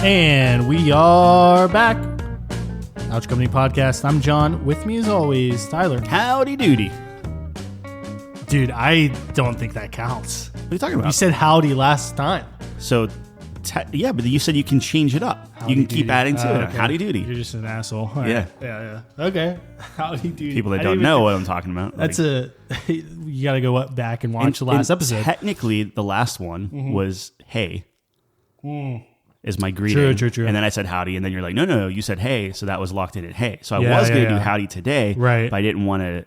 And we are back. Ouch Company Podcast. I'm John. With me as always, Tyler. Howdy doody. Dude, I don't think that counts. What are you talking about? You said howdy last time. So, yeah, but you said you can change it up. Howdy you can keep doody. adding to it. Okay. Howdy doody. You're just an asshole. All right. Yeah. Yeah. Okay. Howdy doody. People that don't know what I'm talking about. That's you got to go back and watch the last episode. Technically, the last one was hey. Is my greeting. True. And then I said howdy, and then you're like, no, you said hey, so that was locked in at hey. So I Yeah, was going to yeah. do howdy today, Right. but I didn't want to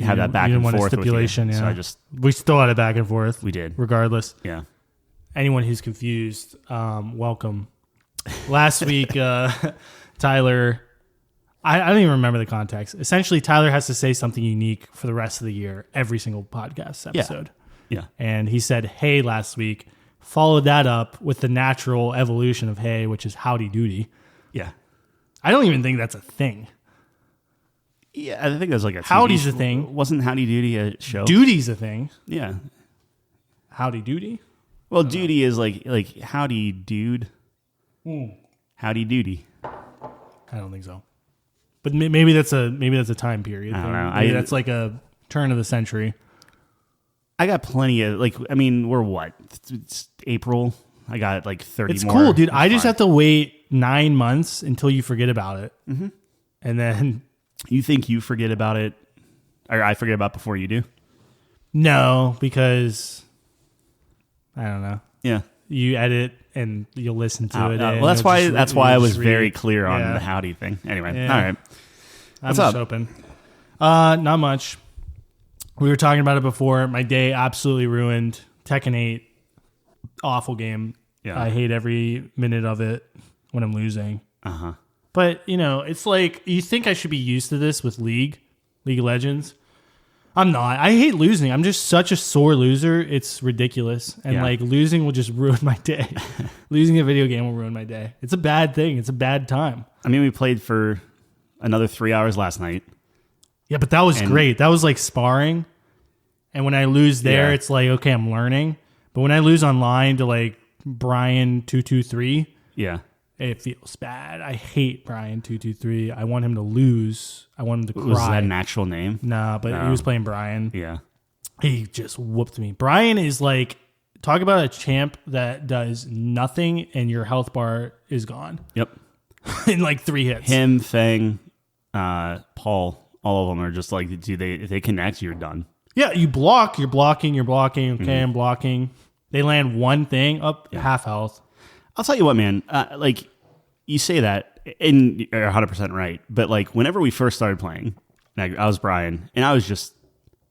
have that back You and didn't want a forth stipulation, with you. yeah. So We still had it back and forth. we did. Regardless. Yeah. Anyone who's confused, welcome. Last week, Tyler, I don't even remember the context. Essentially, Tyler has to say something unique for the rest of the year, every single podcast episode. Yeah. And he said, hey, last week, followed that up with the natural evolution of hey, which is howdy doody. Yeah. I don't even think that's a thing. Yeah, I think that's like a Howdy's TV a thing. Wasn't Howdy Doody a show? Duty's a thing. Yeah. Howdy doody? Well, duty is like howdy dude. Howdy doody. I don't think so. But maybe that's a time period. I don't know. Maybe that's like a turn of the century. I got plenty of we're what? It's April. I got like 30 It's more. cool, dude. It's I just fine. have to wait 9 months until you forget about it. Mm-hmm. And then... You think you forget about it, or I forget about it before you do? No, because... I don't know. Yeah. You edit and you'll listen to it. Well, that's why I was very clear on the howdy thing. Anyway, Yeah. all right. I'm What's just up? open. Not much. We were talking about it before. My day absolutely ruined. Tekken 8, awful game. Yeah. I hate every minute of it when I'm losing. Uh-huh. But, it's like, you think I should be used to this with League of Legends. I'm not. I hate losing. I'm just such a sore loser. It's ridiculous. And losing will just ruin my day. Losing a video game will ruin my day. It's a bad thing. It's a bad time. I mean, we played for another 3 hours last night. Yeah, but that was great. That was like sparring. And when I lose there, it's like, okay, I'm learning. But when I lose online to like Brian 223, Yeah. it feels bad. I hate Brian 223. I want him to lose. I want him to cry. Was that an actual name? Nah, but he was playing Brian. Yeah. He just whooped me. Brian is like, talk about a champ that does nothing and your health bar is gone Yep. in like 3 hits. Him, Fang, Paul, all of them are just like, if they connect, you're done. Yeah, you block, you're blocking. Okay, I'm blocking. They land one thing up, half health. I'll tell you what, man. Like you say that, and you're 100% right. But like whenever we first started playing, I was Brian, and I was just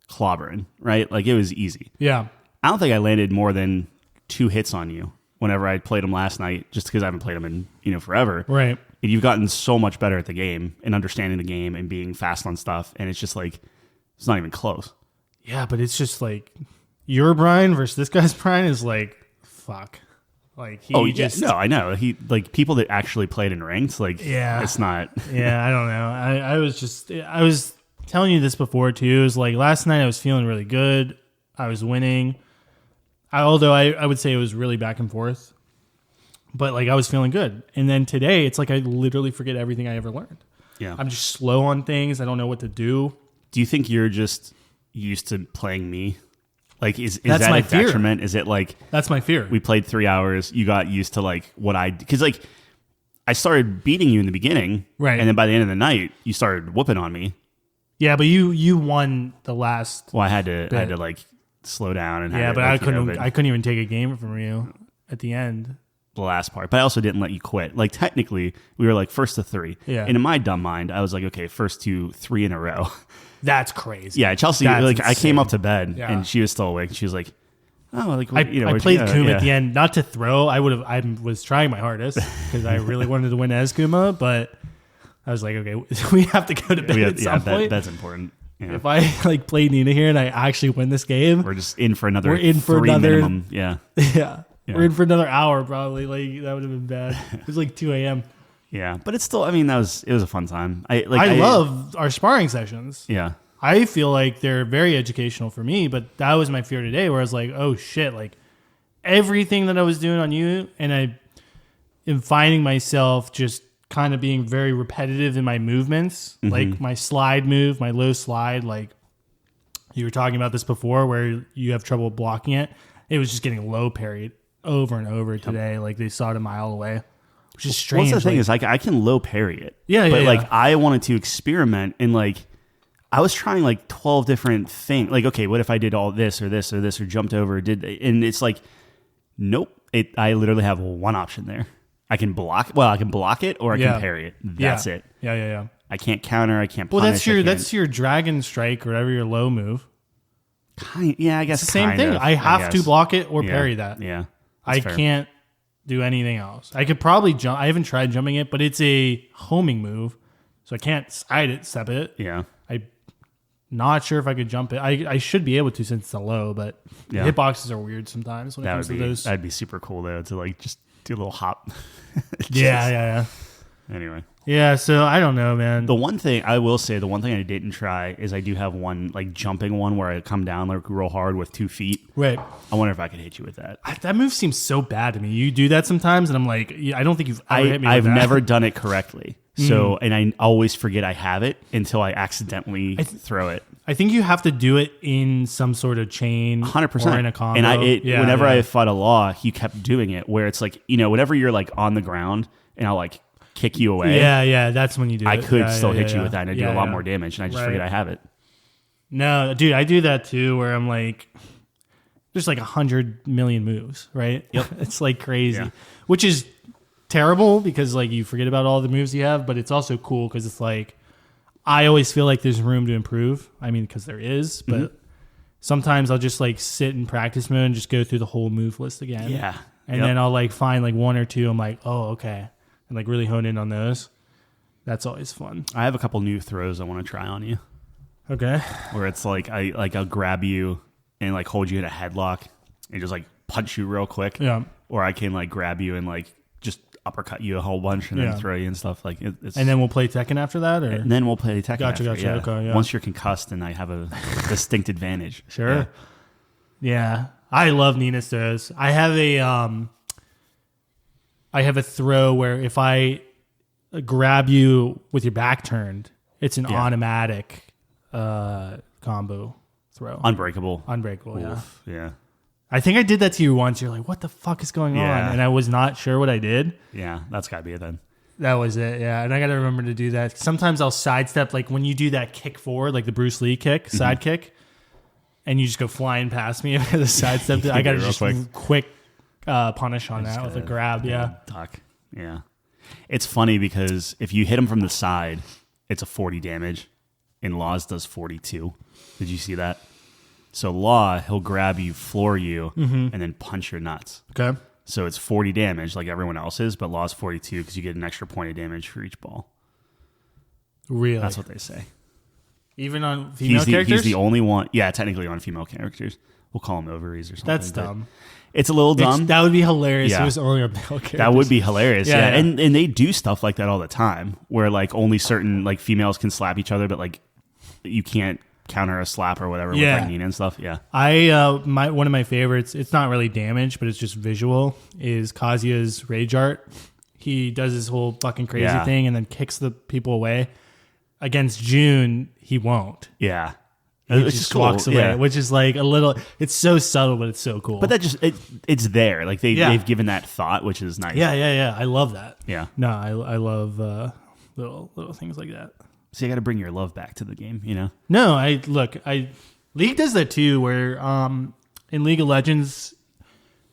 clobbering, right? Like it was easy. Yeah. I don't think I landed more than 2 hits on you whenever I played them last night, just because I haven't played them in forever. Right. And you've gotten so much better at the game and understanding the game and being fast on stuff, and it's just like it's not even close. Yeah, but it's just like your Brian versus this guy's Brian is like, fuck. Like he just no, I know. He like people that actually played in ranked, like it's not. Yeah, I don't know. I was telling you this before too. It was like last night I was feeling really good. I was winning. Although I would say it was really back and forth. But like I was feeling good. And then today it's like I literally forget everything I ever learned. Yeah. I'm just slow on things. I don't know what to do. Do you think you're just used to playing me? Like, is That's that my a fear. detriment? Is it like That's my fear. we played 3 hours, you got used to like what because like I started beating you in the beginning, Right. And then by the end of the night, you started whooping on me. Yeah, but you won the last. Well, I had to like slow down and Yeah, had but to, I like, couldn't. I couldn't even take a game from you at the end. the last part, but I also didn't let you quit. Like technically, we were like first to 3. Yeah. And in my dumb mind, I was like, okay, first to 3 in a row. That's crazy. Yeah, Chelsea. That's like I came insane. up to bed Yeah. and she was still awake. She was like, "Oh, like I played yeah, Kuma yeah. at the end, not to throw. I was trying my hardest because I really wanted to win as Kuma, but I was like, okay, we have to go to bed at some point. That's important. Yeah. If I like play Nina here and I actually win this game, We're just in for another. We're in for 3 another- minimum. Yeah, yeah, we're in for another hour probably. Like that would have been bad. It was like 2 a.m. yeah, but it's still. I mean, it was a fun time. I love our sparring sessions. Yeah, I feel like they're very educational for me, but that was my fear today where I was like, oh shit, like everything that I was doing on you and am finding myself just kind of being very repetitive in my movements, like my slide move, my low slide. Like you were talking about this before, where you have trouble blocking it. It was just getting low parried over and over today. Like they saw it a mile away, which is strange. What's the thing is, like, I can low parry it. Yeah, but yeah, like yeah. I wanted to experiment, and like I was trying like 12 different things. Like, okay, what if I did all this or this or this or jumped over, and it's like, nope. I literally have one option there. I can block. Well, I can block it, or I can parry it. That's it. Yeah. I can't counter. I can't. Well, punish, that's your dragon strike or whatever your low move. Yeah, I guess It's the same thing. I have to block it or parry that. Yeah, I can't do anything else. I could probably jump. I haven't tried jumping it, but it's a homing move, so I can't step it. Yeah. I'm not sure if I could jump it. I should be able to since it's a low, but the hitboxes are weird sometimes when it comes to those. That'd be super cool though, to like just do a little hop. Yeah. Anyway. Yeah, so I don't know, man. The one thing I will say, the one thing I didn't try is I do have one like jumping one where I come down like real hard with 2 feet. Right. I wonder if I could hit you with that. That move seems so bad to me. You do that sometimes, and I'm like, I don't think you've ever hit me with I've that. never done it correctly. So, and I always forget I have it until I accidentally throw it. I think you have to do it in some sort of chain 100%. or in a combo. And whenever I fought a law, he kept doing it where it's like, whenever you're like on the ground and I'll like kick you away. Yeah, that's when you do it. I could still hit you with that and I do a lot more damage, and I just forget I have it. No, dude, I do that too, where I'm like, there's like 100 million moves, right? Yep. It's like crazy, which is terrible because like you forget about all the moves you have, but it's also cool because it's like, I always feel like there's room to improve. I mean, because there is, but sometimes I'll just like sit in practice mode and just go through the whole move list again. Yeah. And then I'll like find like one or two. I'm like, oh, okay. And like really hone in on those. That's always fun. I have a couple new throws I want to try on you. Okay. Where it's like I'll grab you and like hold you in a headlock and just like punch you real quick. Yeah. Or I can like grab you and like just uppercut you a whole bunch and then throw you and stuff like it's. And then we'll play Tekken after that, or and then we'll play Tekken. Gotcha. Okay, yeah. Once you're concussed, and I have a distinct advantage. Sure. Yeah. I love Nina's throws. I have a throw where if I grab you with your back turned, it's an automatic combo throw. Unbreakable. Oof. Yeah. I think I did that to you once. You're like, what the fuck is going on? And I was not sure what I did. Yeah, that's got to be it then. That was it, yeah. And I got to remember to do that. Sometimes I'll sidestep, like when you do that kick forward, like the Bruce Lee kick, side kick, and you just go flying past me with a sidestep. I got to just quick punish on that with a grab, Duck. Yeah. It's funny because if you hit him from the side, it's a 40 damage, and Laws does 42. Did you see that? So Law, he'll grab you, floor you, and then punch your nuts. Okay. So it's 40 damage like everyone else's, but Law's 42 because you get an extra point of damage for each ball. Really? That's what they say. Even on female characters? He's the only one. Yeah, technically on female characters. We'll call them ovaries or something. That's dumb. It's a little dumb. That would be hilarious if it was only on male characters. That would be hilarious. Yeah. And they do stuff like that all the time where like only certain like females can slap each other, but like you can't counter a slap or whatever with like Nina and stuff. Yeah. One of my favorites, it's not really damage, but it's just visual, is Kazuya's rage art. He does this whole fucking crazy thing and then kicks the people away. Against June, he won't. Yeah. He just walks away, which is like a little, it's so subtle, but it's so cool. But that just, it's there. Like they've given that thought, which is nice. Yeah. I love that. Yeah. No, I love little things like that. So you got to bring your love back to the game, you know? No, League does that too, where in League of Legends,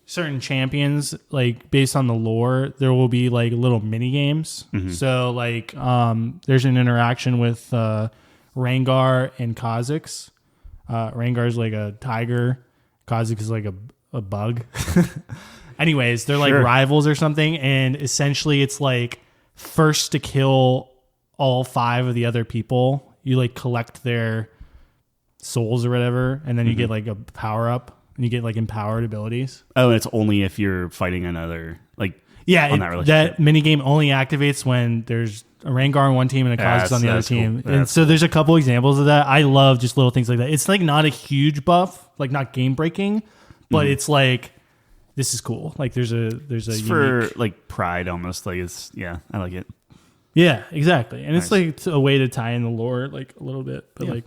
certain champions, like based on the lore, there will be like little mini games. So like there's an interaction with Rengar and Kha'Zix. Rengar is like a tiger. Kha'Zix is like a bug. Anyways, they're like rivals or something, and essentially it's like first to kill all 5 of the other people. You like collect their souls or whatever, and then you get like a power up, and you get like empowered abilities. Oh, and it's only if you're fighting another on that relationship. That mini game only activates when there's a Rengar on one team and a Kha'Zix on the other team. Cool. And so there's a couple examples of that. I love just little things like that. It's like not a huge buff, like not game breaking, but it's like this is cool. Like there's a It's unique... for like pride almost. Like I like it. Yeah, exactly. And Nice. it's like it's a way to tie in the lore like a little bit, but like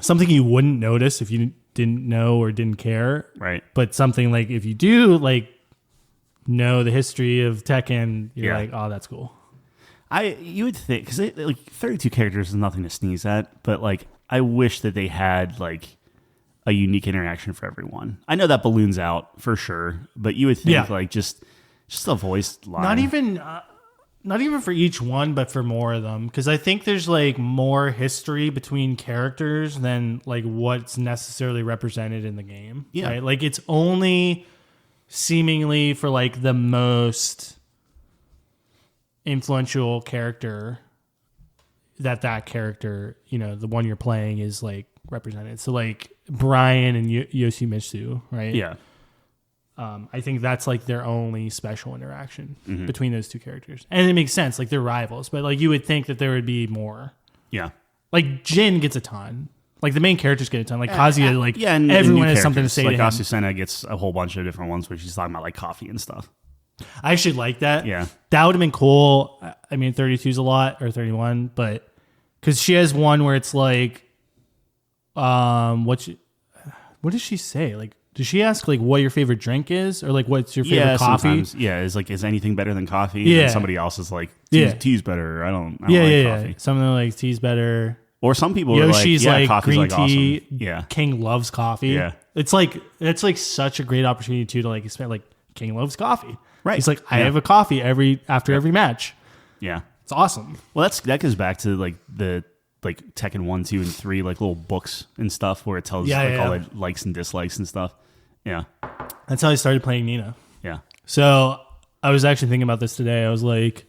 something you wouldn't notice if you didn't know or didn't care. Right. But something like if you do like know the history of Tekken, you're Yeah. like, oh, that's cool. You would think, because like 32 characters is nothing to sneeze at, but like I wish that they had like a unique interaction for everyone. I know that balloons out for sure, but you would think like just a voice line. Not even for each one, but for more of them, because I think there's like more history between characters than like what's necessarily represented in the game. Yeah. Right? Like it's only seemingly for like the most influential character that character, you know, the one you're playing is like represented. So like Brian and Yoshimitsu, right? Yeah. I think that's like their only special interaction between those two characters. And it makes sense. Like they're rivals, but like you would think that there would be more. Yeah. Like Jin gets a ton. Like the main characters get a ton. Like Kazuya, like and everyone new has something to characters. say like to him. Asusena gets a whole bunch of different ones where she's talking about like coffee and stuff. I actually like that. Yeah. That would have been cool. I mean, 32 is a lot, or 31, but because she has one where it's like, what does she say? Like, does she ask like what your favorite drink is, or like what's your favorite coffee? Sometimes, is like, is anything better than coffee? Yeah. And somebody else is like, Yeah. tea's better. I don't like coffee. Something like tea's better. Or some people Yoshi's are like, like coffee's green like tea. awesome. Yeah. King loves coffee. Yeah. It's like such a great opportunity too to like spend like King loves coffee. Right. He's like, I Yeah. have a coffee after every match. Yeah. It's awesome. Well, that goes back to like the like Tekken 1, 2, and 3, like little books and stuff where it tells all the likes and dislikes and stuff. Yeah. That's how I started playing Nina. Yeah. So I was actually thinking about this today. I was like,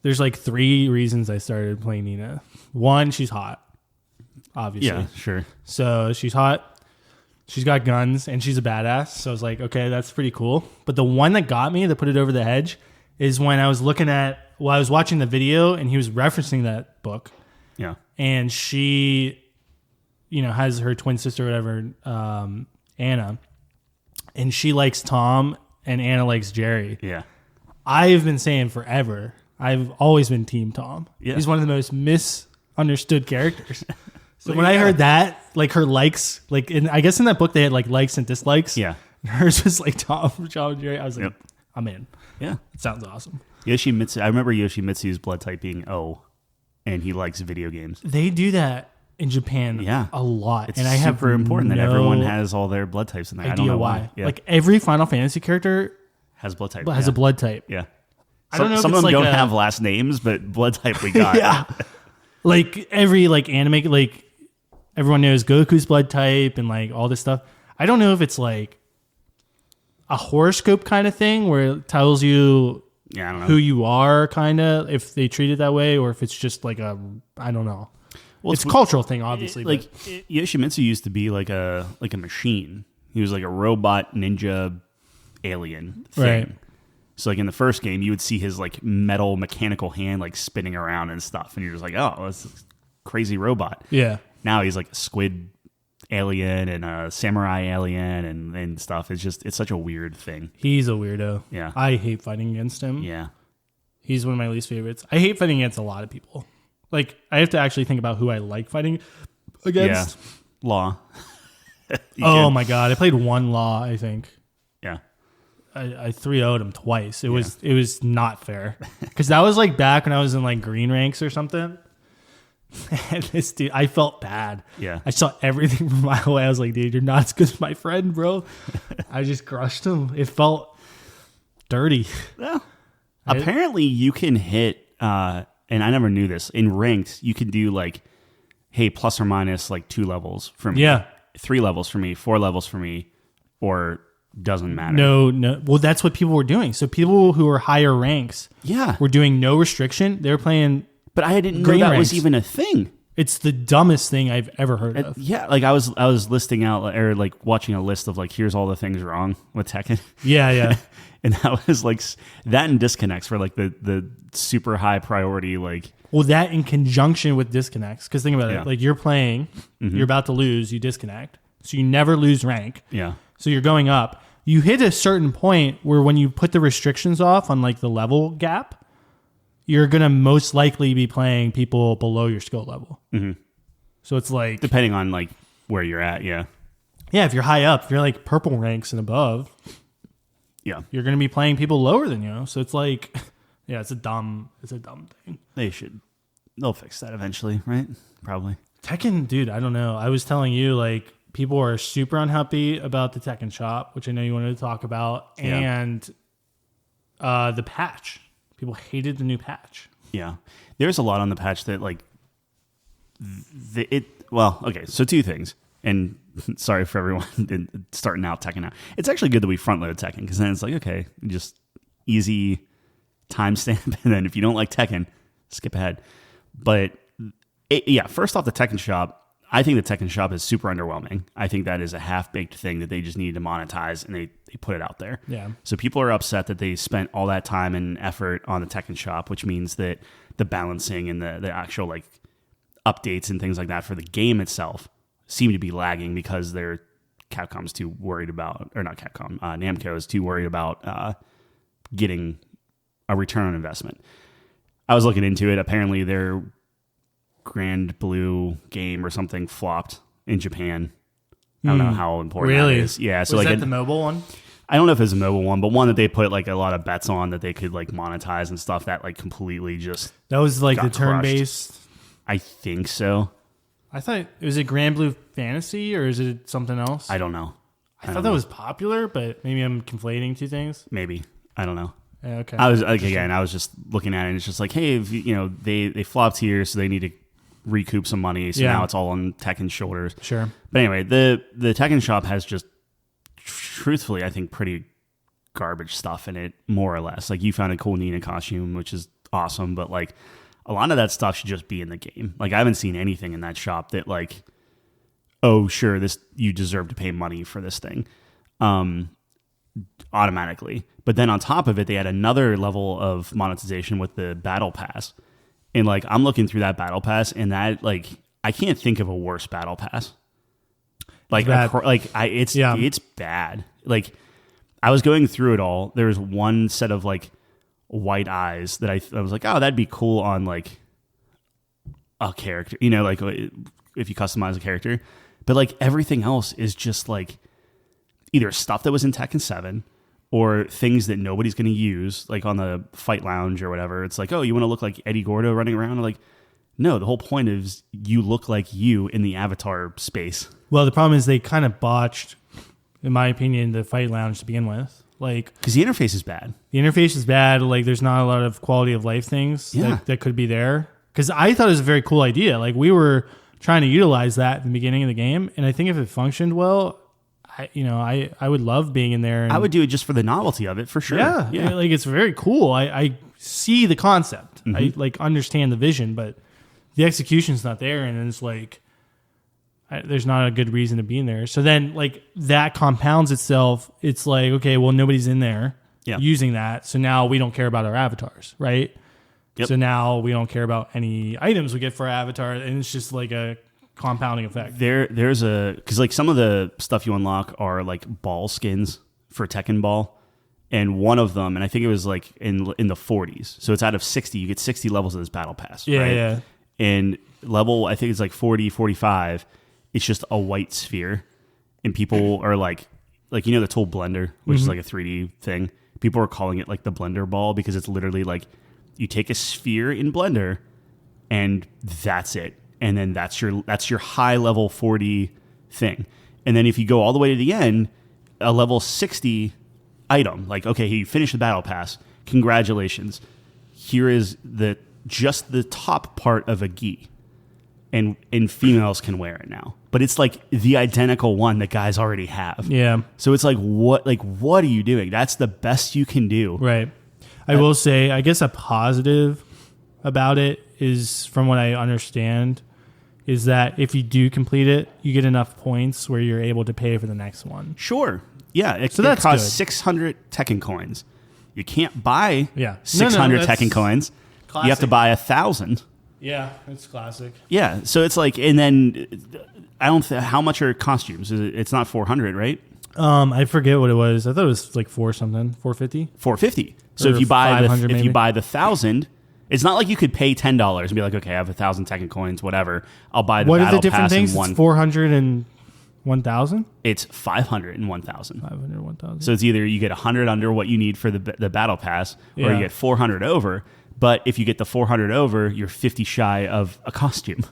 there's like 3 reasons I started playing Nina. 1, she's hot, obviously. Yeah, sure. So she's hot. She's got guns and she's a badass. So I was like, okay, that's pretty cool. But the one that got me, that put it over the hedge, is when I was I was watching the video and he was referencing that book. Yeah. And she, you know, has her twin sister, or whatever, Anna. And she likes Tom and Anna likes Jerry. Yeah. I've been saying forever, I've always been Team Tom. Yeah. He's one of the most misunderstood characters. So when I heard that, like her likes, like I guess in that book they had like likes and dislikes. Yeah. And hers was like Tom and Jerry. I was like, Yep. I'm in. Yeah. It sounds awesome. Yoshimitsu. I remember Yoshimitsu's blood type being O, and he likes video games. They do that in Japan a lot. It's and I have super important that no everyone has all their blood types in there. I don't idea know why. Yeah. Like every Final Fantasy character has blood type. has a blood type. Yeah. I don't know if Some it's of them like don't have last names, but blood type we got. Yeah. Like every like anime, like everyone knows Goku's blood type and like all this stuff. I don't know if it's like a horoscope kind of thing where it tells you I don't know. who you are, kind of, if they treat it that way, or if it's just like I don't know. Well, it's a cultural thing, obviously. Like Yoshimitsu used to be like a machine. He was like a robot ninja alien thing. Right. So like in the first game, you would see his like metal mechanical hand like spinning around and stuff, and you're just like, oh, that's a crazy robot. Yeah. Now he's like a squid alien and a samurai alien and stuff. It's such a weird thing. He's a weirdo. Yeah. I hate fighting against him. Yeah. He's one of my least favorites. I hate fighting against a lot of people. Like, I have to actually think about who I like fighting against. Yeah. Law. Oh my God. I played one Law, I think. Yeah. I 3-0'd him twice. It was not fair. Because that was like back when I was in like green ranks or something. And this dude, I felt bad. Yeah. I saw everything from a mile away. I was like, dude, you're not as good as my friend, bro. I just crushed him. It felt dirty. Well, apparently you can hit, and I never knew this, in ranked, you can do like, hey, plus or minus like 2 levels for me. Yeah. 3 levels for me, 4 levels for me, or doesn't matter. No. Well, that's what people were doing. So people who were higher ranks were doing no restriction. They were playing. But I didn't know green that ranks. was even a thing. It's the dumbest thing I've ever heard of. Yeah, like I was listing out or like watching a list of like here's all the things wrong with Tekken. Yeah. And that was like that and disconnects were like the super high priority like. Well, that in conjunction with disconnects, because think about Yeah. it. Like you're playing, you're about to lose, you disconnect, so you never lose rank. Yeah. So you're going up. you hit a certain point where when you put the restrictions off on like the level gap, you're going to most likely be playing people below your skill level. Mm-hmm. So it's like... Depending on like where you're at, yeah. Yeah, if you're high up, if you're like purple ranks and above, yeah, you're going to be playing people lower than you. So it's like, yeah, it's a dumb thing. They'll fix that eventually, right? Probably. Tekken, dude, I don't know. I was telling you, like, people are super unhappy about the Tekken shop, which I know you wanted to talk about, and the patch. People hated the new patch. Yeah, there's a lot on the patch that like Well, okay, so two things, and sorry for everyone starting out Tekken now. It's actually good that we front load Tekken because then it's like okay, just easy timestamp, and then if you don't like Tekken, skip ahead. But first off, the Tekken shop. I think the Tekken shop is super underwhelming. I think that is a half-baked thing that they just need to monetize, and they put it out there. Yeah. So people are upset that they spent all that time and effort on the Tekken shop, which means that the balancing and the actual like updates and things like that for the game itself seem to be lagging because Capcom's too worried about, or not Capcom, Namco is too worried about getting a return on investment. I was looking into it. Apparently, their Grand Blue game or something flopped in Japan. I don't know how important that is. Yeah, so was like that the mobile one? I don't know if it's a mobile one, but one that they put like a lot of bets on that they could like monetize and stuff that like completely just that was like the turn crushed. based. I think so. I thought was it Grand Blue Fantasy or is it something else? I don't know. I thought that was popular, but maybe I'm conflating two things. Maybe I don't know. Yeah, okay. I was like again. I was just looking at it, and it's just like, hey, if, they flopped here, so they need to recoup some money. So now it's all on Tekken's shoulders. Sure. But anyway, the Tekken shop has just, truthfully, I think pretty garbage stuff in it, more or less. Like you found a cool Nina costume, which is awesome, but like a lot of that stuff should just be in the game. Like I haven't seen anything in that shop that like, oh sure, you deserve to pay money for this thing. Automatically. But then on top of it, they had another level of monetization with the battle pass. And like I'm looking through that battle pass, and that like I can't think of a worse battle pass. Like it's bad. Like I was going through it all. There was one set of like white eyes that I was like, oh, that'd be cool on like a character, like if you customize a character. But like everything else is just like either stuff that was in Tekken 7 or things that nobody's going to use, like on the fight lounge or whatever. It's like, oh, you want to look like Eddie Gordo running around? I'm like, no, the whole point is you look like you in the avatar space. Well, the problem is they kind of botched, in my opinion, the fight lounge to begin with. Like, because the interface is bad. The interface is bad. Like, there's not a lot of quality of life things that could be there. Because I thought it was a very cool idea. Like, we were trying to utilize that at the beginning of the game, and I think if it functioned well, I would love being in there. And, I would do it just for the novelty of it, for sure. Yeah. Like, it's very cool. I see the concept. Mm-hmm. I like understand the vision, but the execution's not there, and it's like there's not a good reason to be in there. So then, like, that compounds itself. It's like, okay, well, nobody's in there using that, so now we don't care about our avatars, right? Yep. So now we don't care about any items we get for our avatar, and it's just like a compounding effect. There's because like some of the stuff you unlock are like ball skins for Tekken Ball, and one of them, and I think it was like in the 40s, so it's out of 60. You get 60 levels of this battle pass. Yeah, right? yeah. And level, I think it's like 40, 45. It's just a white sphere, and people are like the tool Blender, which is like a 3D thing. People are calling it like the Blender Ball because it's literally like you take a sphere in Blender, and that's it. And then that's your high level 40 thing. And then if you go all the way to the end, a level 60 item, like, okay, you finished the battle pass. Congratulations. Here is just the top part of a gi. And females can wear it now. But it's like the identical one that guys already have. Yeah. So it's like what are you doing? That's the best you can do. Right. I will say, I guess a positive about it is, from what I understand, is that if you do complete it, you get enough points where you're able to pay for the next one. Sure. Yeah. It that's costs good. 600 Tekken coins. You can't buy 600 No, Tekken coins. Classic. You have to buy 1,000. Yeah, it's classic. Yeah. So it's like, and then I don't how much are costumes? It's not 400, right? I forget what it was. I thought it was like 450. 450. So Or if you buy 500 if you maybe. buy the 1,000, it's not like you could pay $10 and be like, okay, I have 1,000 Tekken coins, whatever. I'll buy the What are battle the different pass things? in one. It's 400 and 1,000? It's 500 and 1,000. 500, 1,000. So it's either you get 100 under what you need for the battle pass, or Yeah. you get 400 over. But if you get the 400 over, you're 50 shy of a costume.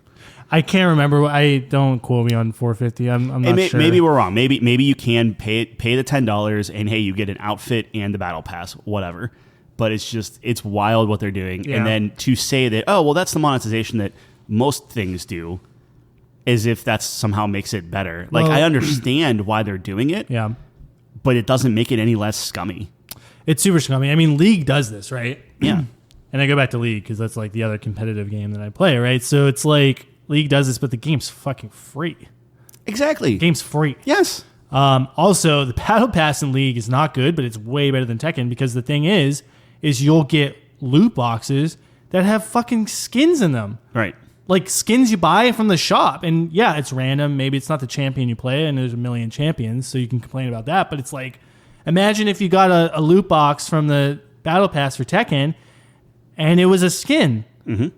I can't remember. I don't quote me on 450. I'm not sure. Maybe we're wrong. Maybe you can pay the $10 and hey, you get an outfit and the battle pass, whatever. But it's wild what they're doing. Yeah. And then to say that, oh, well, that's the monetization that most things do, as if that somehow makes it better. Like, Well, I understand why they're doing it, Yeah. but it doesn't make it any less scummy. It's super scummy. I mean, League does this, right? Yeah. And I go back to League because that's like the other competitive game that I play, right? So it's like League does this, but the game's fucking free. Exactly. The game's free. Yes. Also, the battle pass in League is not good, but it's way better than Tekken because the thing is you'll get loot boxes that have fucking skins in them. Right. Like skins you buy from the shop. And yeah, it's random. Maybe it's not the champion you play, and there's a million champions, so you can complain about that. But it's like, imagine if you got a loot box from the battle pass for Tekken, and it was a skin. Mm-hmm.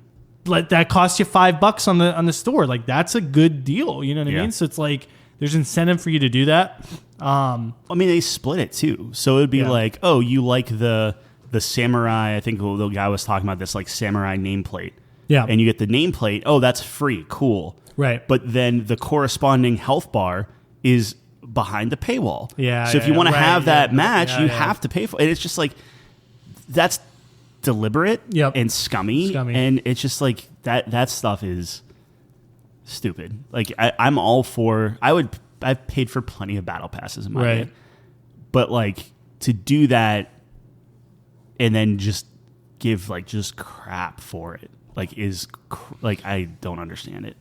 Like that cost you $5 on the store. Like that's a good deal. You know what I Yeah. mean? So it's like there's incentive for you to do that. I mean, they split it too. So it would be Yeah. like, oh, you like the samurai. I think the guy was talking about this, like samurai nameplate. Yeah. And you get the nameplate. Oh, that's free. Cool. Right. But then the corresponding health bar is behind the paywall. Yeah, So if yeah, you want to right, have that yeah, match, yeah, you yeah. have to pay for it. And it's just like, that's deliberate Yep. and scummy. And it's just like that stuff is stupid. Like I'm all for, I've paid for plenty of battle passes in my Right. day. But like to do that and then just give like just crap for it, like like I don't understand it.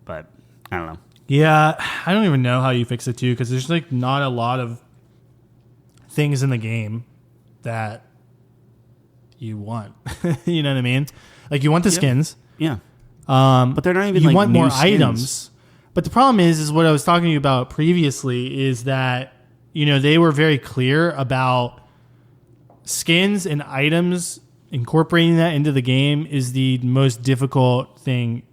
But I don't know. Yeah, I don't even know how you fix it too, because there's like not a lot of things in the game that you want. You know what I mean? Like you want the skins. Yeah. But they're not even You like want new more skins. items. But the problem is what I was talking to you about previously is that, you know, they were very clear about skins and items. Incorporating that into the game is the most difficult thing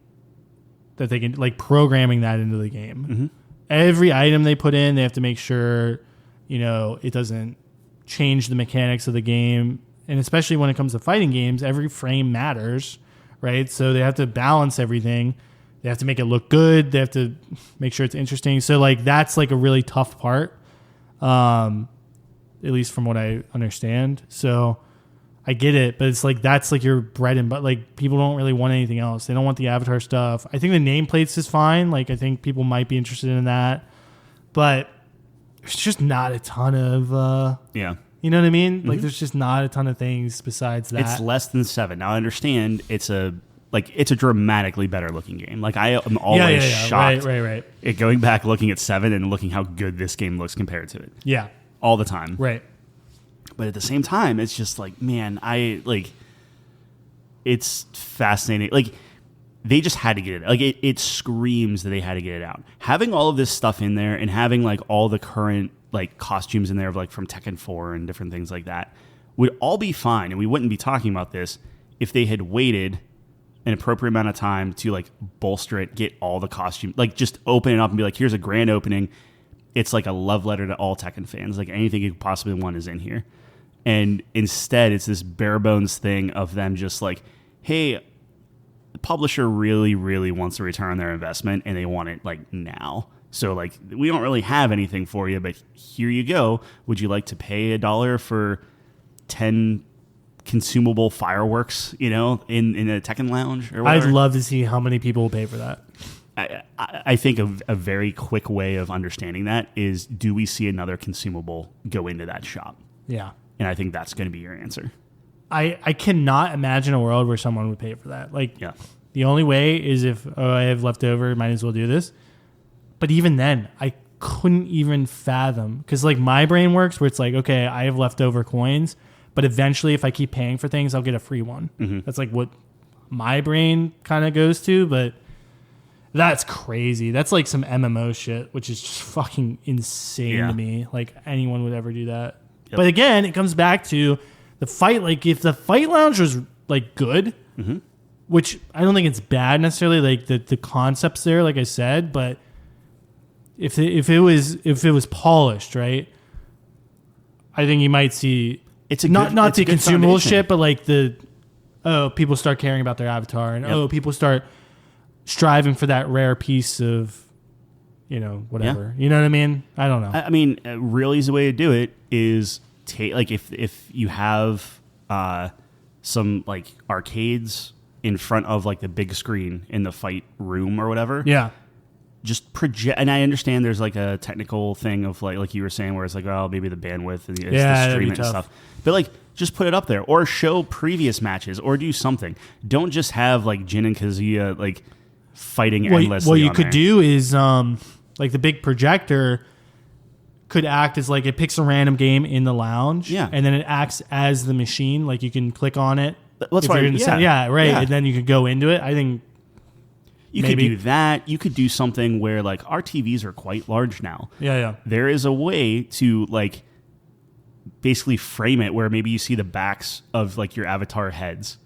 that they can, like programming that into the game. Mm-hmm. Every item they put in, they have to make sure, you know, it doesn't change the mechanics of the game. And especially when it comes to fighting games, every frame matters, right? So they have to balance everything. They have to make it look good. They have to make sure it's interesting. So like that's like a really tough part, at least from what I understand. So I get it, but it's like that's like your bread and butter. Like people don't really want anything else. They don't want the avatar stuff. I think the nameplates is fine. Like I think people might be interested in that, but there's just not a ton of Yeah. you know what I mean? Like there's just not a ton of things besides that. It's less than 7. Now I understand it's a dramatically better looking game. Like I am always shocked. Right. At going back, looking at 7 and looking how good this game looks compared to it. Yeah. All the time. Right. But at the same time, it's just like, man, it's fascinating. Like they just had to get it. Like it screams that they had to get it out. Having all of this stuff in there and having like all the current like costumes in there of like from Tekken 4 and different things like that would all be fine. And we wouldn't be talking about this if they had waited an appropriate amount of time to like bolster it, get all the costume, like just open it up and be like, here's a grand opening. It's like a love letter to all Tekken fans. Like anything you could possibly want is in here. And instead, it's this bare bones thing of them just like, hey, the publisher really, really wants to return on their investment and they want it like now. So like, we don't really have anything for you, but here you go. Would you like to pay $1 for 10 consumable fireworks, you know, in a Tekken lounge or whatever? I'd love to see how many people will pay for that. I think a very quick way of understanding that is, do we see another consumable go into that shop? Yeah. And I think that's going to be your answer. I cannot imagine a world where someone would pay for that. Like, Yeah. the only way is if, I have leftover, might as well do this. But even then, I couldn't even fathom. Because, like, my brain works where it's like, okay, I have leftover coins, but eventually if I keep paying for things, I'll get a free one. Mm-hmm. That's, like, what my brain kind of goes to. But That's crazy. That's like some MMO shit, which is just fucking insane to me. Like anyone would ever do that. Yep. But again, it comes back to the fight. Like if the fight lounge was like good, which I don't think it's bad necessarily. Like the concepts there, like I said, but if it was polished, right? I think you might see it's a not the consumable foundation. shit, but like people start caring about their avatar, and people start striving for that rare piece of, whatever. You know what I mean? I don't know. I mean, a real easy way to do it is like if you have some like arcades in front of like the big screen in the fight room or whatever. Yeah. Just project, and I understand there's like a technical thing of like you were saying, where it's like, oh, maybe the bandwidth and the stream and stuff. But like, just put it up there, or show previous matches, or do something. Don't just have like Jin and Kazuya like fighting endlessly. What you could do is like the big projector could act as like it picks a random game in the lounge, and then it acts as the machine. Like you can click on it. That's right. And then you could go into it. I think. You could do that. You could do something where like our TVs are quite large now. Yeah. There is a way to like basically frame it where maybe you see the backs of like your avatar heads,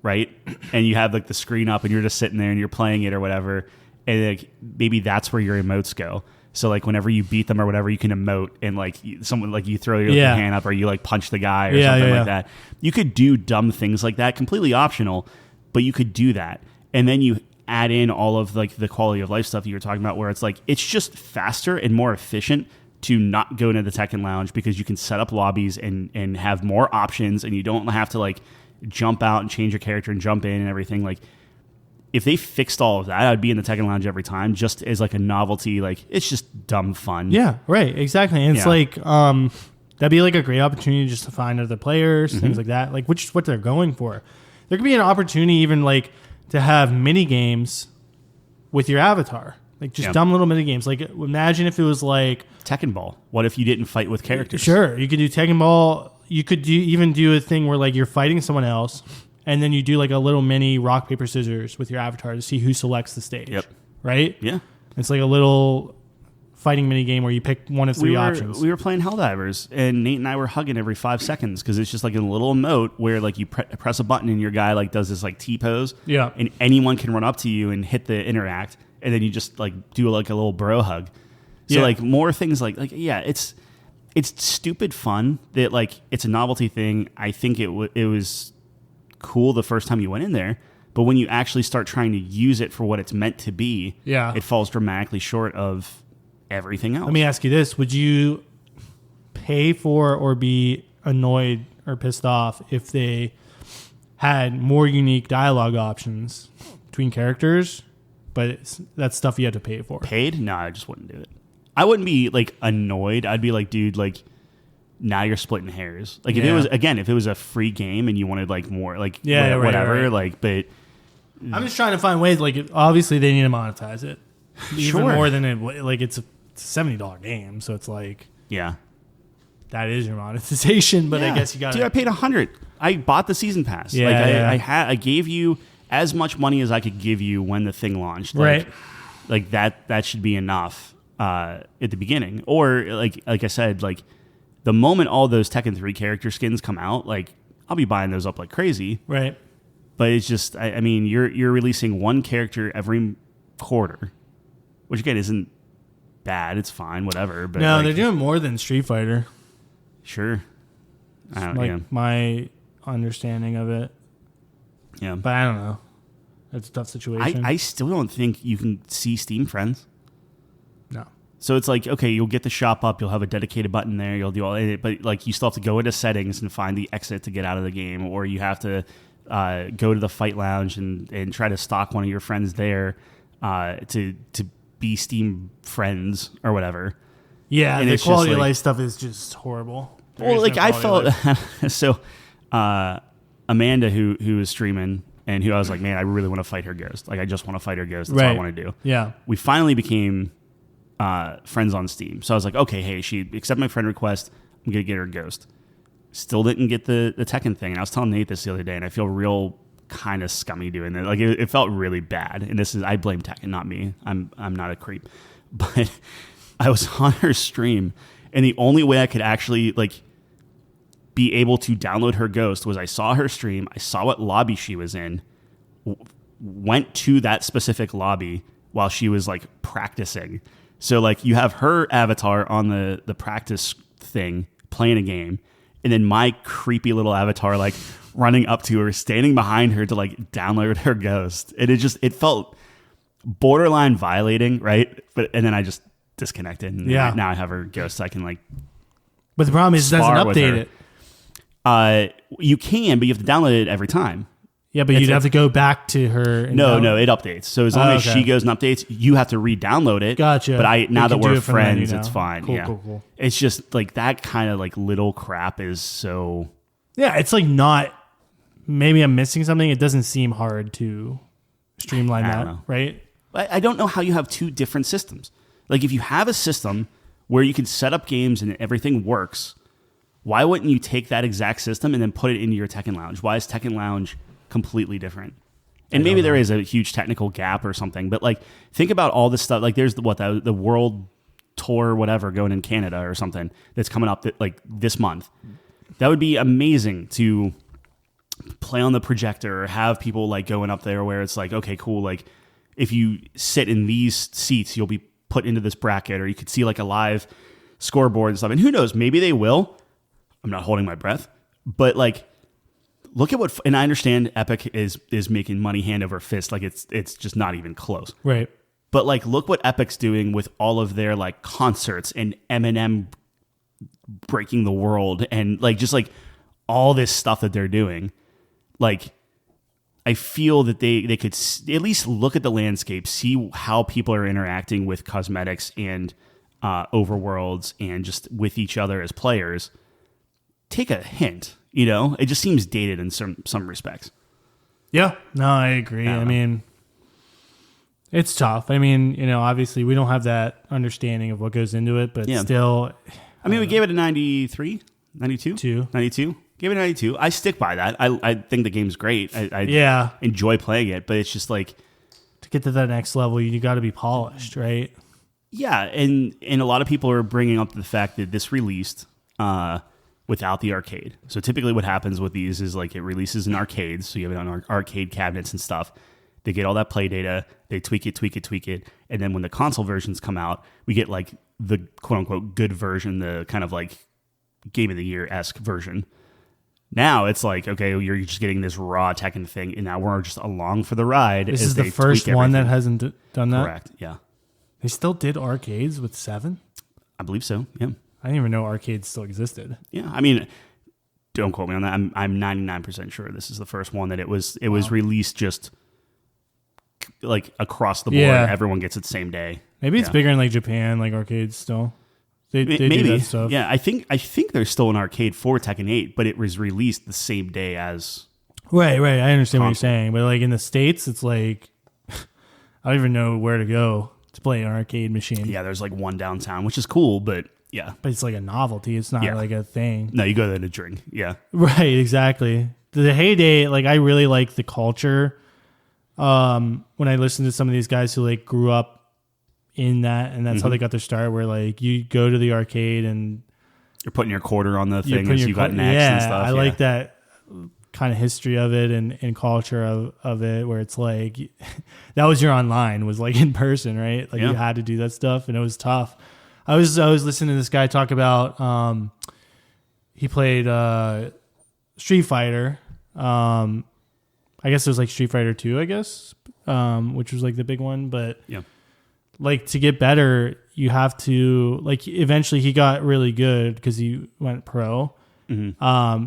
right? And you have like the screen up and you're just sitting there and you're playing it or whatever. And like maybe that's where your emotes go. So like whenever you beat them or whatever, you can emote and like someone like you throw your hand up or you like punch the guy or something like that. You could do dumb things like that, completely optional, but you could do that. And then you add in all of like the quality of life stuff you were talking about, where it's like it's just faster and more efficient to not go into the Tekken Lounge because you can set up lobbies and have more options, and you don't have to like jump out and change your character and jump in and everything. Like if they fixed all of that, I'd be in the Tekken Lounge every time, just as like a novelty. Like it's just dumb fun. Yeah, right, exactly. And it's like that'd be like a great opportunity just to find other players, things like that. Like which is what they're going for. There could be an opportunity even like to have mini games with your avatar, like just dumb little mini games. Like imagine if it was like Tekken Ball. What if you didn't fight with characters? Sure, you could do Tekken Ball. You could even do a thing where like you're fighting someone else, and then you do like a little mini rock paper scissors with your avatar to see who selects the stage. Yep. Right. Yeah. It's like a little fighting mini game where you pick one of three options. We were playing Helldivers, and Nate and I were hugging every 5 seconds because it's just like a little emote where like you press a button and your guy like does this like T pose, and anyone can run up to you and hit the interact, and then you just like do like a little bro hug. So like more things like it's stupid fun that like it's a novelty thing. I think it was cool the first time you went in there, but when you actually start trying to use it for what it's meant to be, it falls dramatically short of everything else. Let me ask you this. Would you pay for or be annoyed or pissed off if they had more unique dialogue options between characters, but that's stuff you had to pay for? Paid? No, I just wouldn't do it. I wouldn't be like annoyed. I'd be like, dude, like now you're splitting hairs. Like if it was a free game and you wanted like more, like whatever, right. like, but I'm just trying to find ways. Like obviously they need to monetize it even more than it. Like it's a $70 game, so it's like that is your monetization. But I guess you got. Dude, I paid $100. I bought the season pass. I gave you as much money as I could give you when the thing launched. Like, right. Like that should be enough at the beginning. Or like I said, like the moment all those Tekken 3 character skins come out, like I'll be buying those up like crazy. Right. But it's just, I mean, you're releasing one character every quarter, which again isn't bad. It's fine, whatever. But no, they're doing more than Street Fighter. Sure. I don't know. My understanding of it. Yeah. But I don't know. It's a tough situation. I still don't think you can see Steam friends. No. So it's like, okay, you'll get the shop up, you'll have a dedicated button there, you'll do all it, but like you still have to go into settings and find the exit to get out of the game, or you have to go to the fight lounge and try to stalk one of your friends there to be Steam friends or whatever. Yeah, and the quality of life stuff is just horrible. Well, like I felt so. Amanda, who was streaming and who I was like, man, I really want to fight her ghost. Like I just want to fight her ghost. That's what I want to do. Yeah. We finally became friends on Steam. So I was like, okay, hey, she accepted my friend request. I'm gonna get her ghost. Still didn't get the Tekken thing. And I was telling Nate this the other day, and I feel real kind of scummy doing it. Like it felt really bad. And I blame Tekken, not me. I'm not a creep. But I was on her stream, and the only way I could actually like be able to download her Ghost was I saw her stream, I saw what lobby she was in, went to that specific lobby while she was like practicing. So like you have her avatar on the practice thing playing a game, and then my creepy little avatar like running up to her, standing behind her to like download her Ghost. And it felt borderline violating, right? And then I just disconnected, and now I have her Ghost, so I can like. But the problem is it doesn't update it. You can, but you have to download it every time. Yeah, but you'd have to go back to her. No, it updates. So as long as she goes and updates, you have to re-download it. Gotcha. But now that we're friends, it's fine. Cool. It's just like that kind of like little crap is so. Yeah, it's like not. Maybe I'm missing something. It doesn't seem hard to streamline that, right? I don't know how you have two different systems. Like if you have a system where you can set up games and everything works, why wouldn't you take that exact system and then put it into your Tekken Lounge? Why is Tekken Lounge completely different? And maybe there is a huge technical gap or something, but like think about all this stuff. Like there's the world tour, whatever, going in Canada or something that's coming up like this month. That would be amazing to play on the projector or have people like going up there where it's like, okay, cool. Like if you sit in these seats, you'll be put into this bracket, or you could see like a live scoreboard and stuff. And who knows, maybe they will. I'm not holding my breath, but like, look at and I understand Epic is making money hand over fist. Like it's just not even close. Right. But like, look what Epic's doing with all of their like concerts and Eminem breaking the world and like, just like all this stuff that they're doing. Like, I feel that they could at least look at the landscape, see how people are interacting with cosmetics and overworlds and just with each other as players. Take a hint, it just seems dated in some respects. Yeah, no, I agree. I mean, it's tough. I mean, obviously we don't have that understanding of what goes into it, but still. I mean, we gave it a 93, 92? 92. Gave it a 92. I stick by that. I think the game's great. I enjoy playing it, but it's just like. To get to that next level, you got to be polished, right? Yeah, and a lot of people are bringing up the fact that this released without the arcade. So typically what happens with these is like it releases in arcades, so you have it on arcade cabinets and stuff. They get all that play data, they tweak it, and then when the console versions come out, we get like the quote-unquote good version, the kind of like Game of the Year-esque version. Now it's like, okay, you're just getting this raw Tekken thing, and now we're just along for the ride. This is the first one that hasn't done that? Correct, yeah. They still did arcades with 7? I believe so, yeah. I didn't even know arcades still existed. Yeah, I mean, don't quote me on that. I'm 99% sure this is the first one that it was released just like across the board. Yeah. Everyone gets it the same day. Maybe it's bigger in like Japan, like arcades still. They maybe do that stuff. Yeah, I think there's still an arcade for Tekken 8, but it was released the same day as. Right. I understand what you're saying, but like in the States, it's like I don't even know where to go to play an arcade machine. Yeah, there's like one downtown, which is cool, but yeah. But it's like a novelty. It's not like a thing. No, you go there to drink. Yeah. Right, exactly. The heyday, like I really like the culture. When I listen to some of these guys who like grew up in that, and that's how they got their start, where like you go to the arcade and you're putting your quarter on the thing as you got next and stuff. I like that kind of history of it and culture of it, where it's like that was your online, was like in person, right? Like you had to do that stuff, and it was tough. I was listening to this guy talk about he played Street Fighter. I guess it was like Street Fighter 2, I guess, which was like the big one. But like to get better, you have to like eventually he got really good because he went pro. Mm-hmm.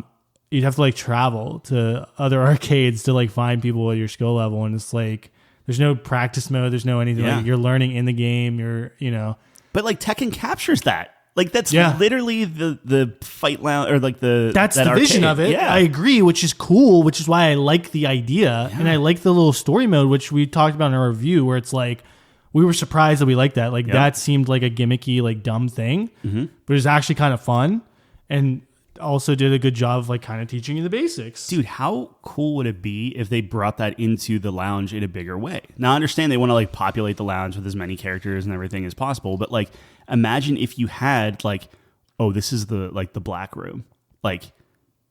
You'd have to like travel to other arcades to like find people at your skill level, and it's like there's no practice mode, there's no anything. Like, you're learning in the game. But like Tekken captures that. Like that's literally the fight lounge, or like that's the vision of it. Yeah. I agree, which is cool, which is why I like the idea, and I like the little story mode, which we talked about in our review, where it's like we were surprised that we liked that. Like that seemed like a gimmicky, like dumb thing, but it was actually kind of fun. And also did a good job of like kind of teaching you the basics. Dude, how cool would it be if they brought that into the lounge in a bigger way? Now, I understand they want to like populate the lounge with as many characters and everything as possible, but like imagine if you had like, oh, this is the black room. Like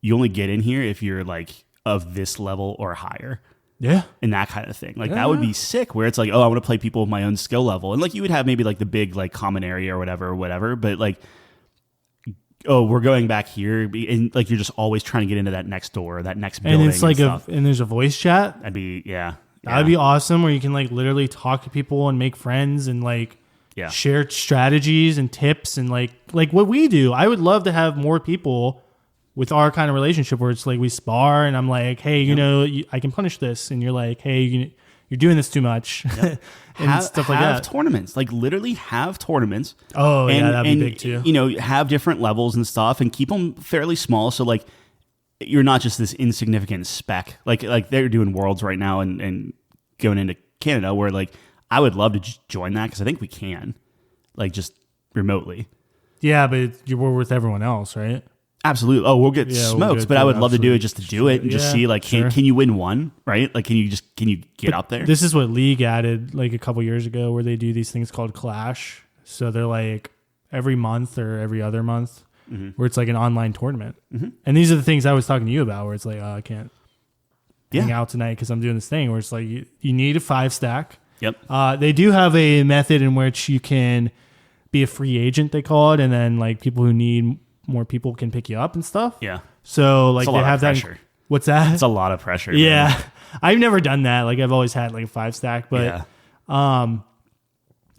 you only get in here if you're like of this level or higher. Yeah. And that kind of thing. Like that would be sick where it's like, oh, I want to play people with my own skill level. And like you would have maybe like the big like common area or whatever. But like, oh, we're going back here. And like you're just always trying to get into that next door, that next building. And it's like and there's a voice chat. That'd be, yeah. That'd be awesome where you can like literally talk to people and make friends and like share strategies and tips and like what we do. I would love to have more people with our kind of relationship where it's like we spar and I'm like, hey, you know, I can punish this. And you're like, hey, you're doing this too much. And stuff like that. Have tournaments, like literally have tournaments. Oh, yeah, that'd be big too. You know, have different levels and stuff and keep them fairly small. So like you're not just this insignificant speck. Like they're doing worlds right now and going into Canada where like I would love to just join that because I think we can, like just remotely. Yeah, but we're with everyone else, right? Absolutely. Oh, we'll get smoked, but I would love to do it just to do it and just see like, can you win one, right? Like, can you get up there? This is what League added like a couple years ago where they do these things called Clash. So they're like every month or every other month where it's like an online tournament. Mm-hmm. And these are the things I was talking to you about where it's like, I can't hang out tonight because I'm doing this thing where it's like you need a 5-stack. Yep. They do have a method in which you can be a free agent, they call it. And then like people who need more people can pick you up and stuff. Yeah. So like they have that. What's that? It's a lot of pressure. Yeah. Man. I've never done that. Like I've always had like a 5-stack, but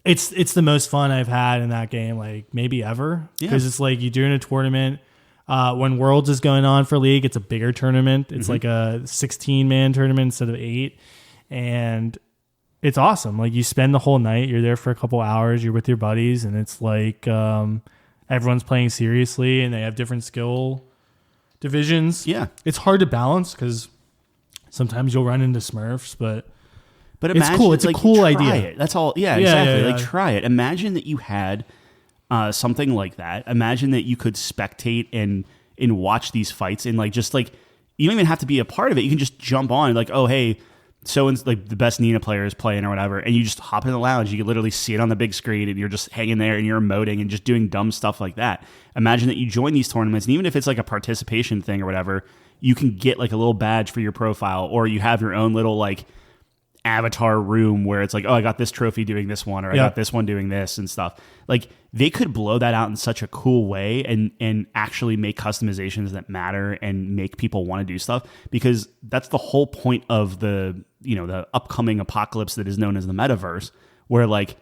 it's the most fun I've had in that game, like maybe ever. Because it's like you're doing a tournament. When Worlds is going on for League, it's a bigger tournament. It's like a 16-man tournament instead of 8. And it's awesome. Like you spend the whole night, you're there for a couple hours, you're with your buddies, and it's like everyone's playing seriously and they have different skill divisions. Yeah. It's hard to balance because sometimes you'll run into Smurfs, but it's cool. It's like, a cool try idea. It. That's all. Yeah, exactly. Like try it. Imagine that you had something like that. Imagine that you could spectate and watch these fights and like just like you don't even have to be a part of it. You can just jump on and like, oh, hey, so like the best Nina player is playing or whatever, and you just hop in the lounge. You can literally see it on the big screen, and you're just hanging there and you're emoting and just doing dumb stuff like that. Imagine that you join these tournaments, and even if it's like a participation thing or whatever, you can get like a little badge for your profile, or you have your own little like avatar room where it's like, oh, I got this trophy doing this one, or I got this one doing this and stuff. Like they could blow that out in such a cool way and actually make customizations that matter and make people want to do stuff, because that's the whole point of the upcoming apocalypse that is known as the metaverse, where like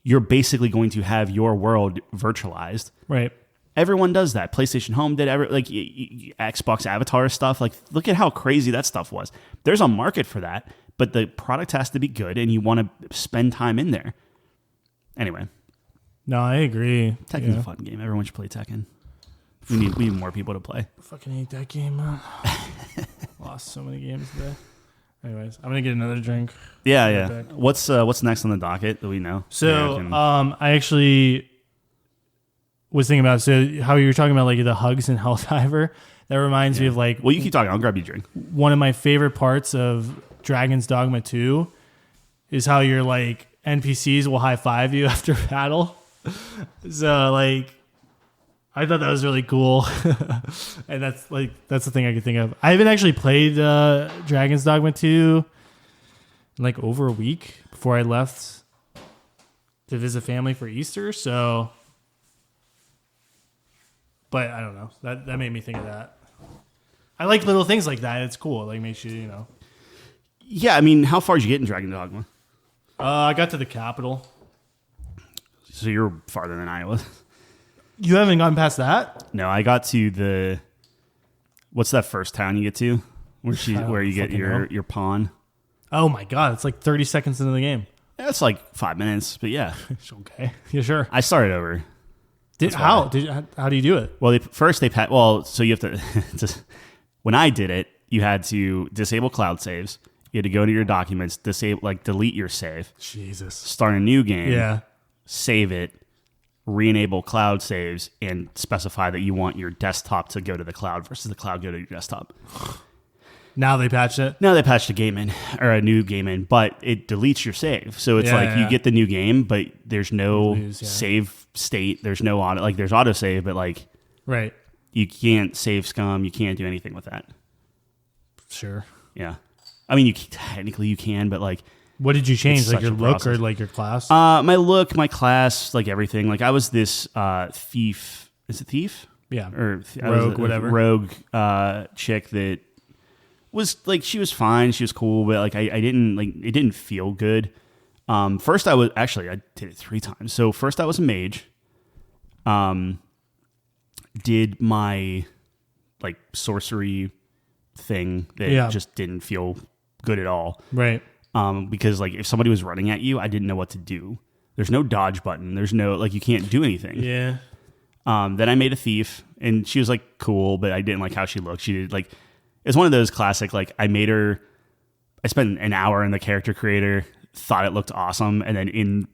you're basically going to have your world virtualized. Right. Everyone does that. PlayStation Home did Xbox Avatar stuff. Like look at how crazy that stuff was. There's a market for that. But the product has to be good, and you want to spend time in there. Anyway. No, I agree. Tekken's a fun game. Everyone should play Tekken. We need more people to play. I fucking hate that game, man. Lost so many games today. Anyways, I'm going to get another drink. Yeah. Back. What's next on the docket that we know? So, I actually was thinking about how you were talking about like the hugs in Helldiver. That reminds me of like... Well, you keep talking. I'll grab you a drink. One of my favorite parts of Dragons Dogma 2 is how your like NPCs will high five you after battle. So like I thought that was really cool. And that's the thing I could think of. I haven't actually played Dragons Dogma 2 in like over a week before I left to visit family for Easter, so but I don't know. That made me think of that. I like little things like that. It's cool. It like makes you, Yeah, I mean, how far did you get in Dragon Dogma? I got to the capital. So you're farther than I was. You haven't gotten past that? No, I got to what's that first town you get to? Where you get your pawn? Oh my god, it's like 30 seconds into the game. Yeah, it's like 5 minutes, but yeah. It's okay. Yeah, sure. I started over. How do you do it? Well, so you have to when I did it, you had to disable cloud saves. You had to go to your documents, delete your save. Jesus. Start a new game. Yeah. Save it. re-enable cloud saves and specify that you want your desktop to go to the cloud versus the cloud go to your desktop. Now they patched it. Now they patched a game in, or a new game in, but it deletes your save. So it's you get the new game, but there's no save state. There's no auto, like there's auto save, but like right, you can't save scum. You can't do anything with that. Sure. Yeah. I mean, technically you can, but like, what did you change? Like your look or like your class? My look, my class, like everything. Like I was this thief. Is it thief? Yeah. Or rogue, whatever. Rogue chick that was like, she was fine. She was cool, but like I didn't like, it didn't feel good. First I did it 3 times. So first I was a mage. Did my like sorcery thing that just didn't feel good at all. Right. Because like if somebody was running at you, I didn't know what to do. There's no dodge button. There's no, like, you can't do anything. Yeah. Then I made a thief, and she was like cool, but I didn't like how she looked. She did like, it's one of those classic, like I spent an hour in the character creator, thought it looked awesome, and then in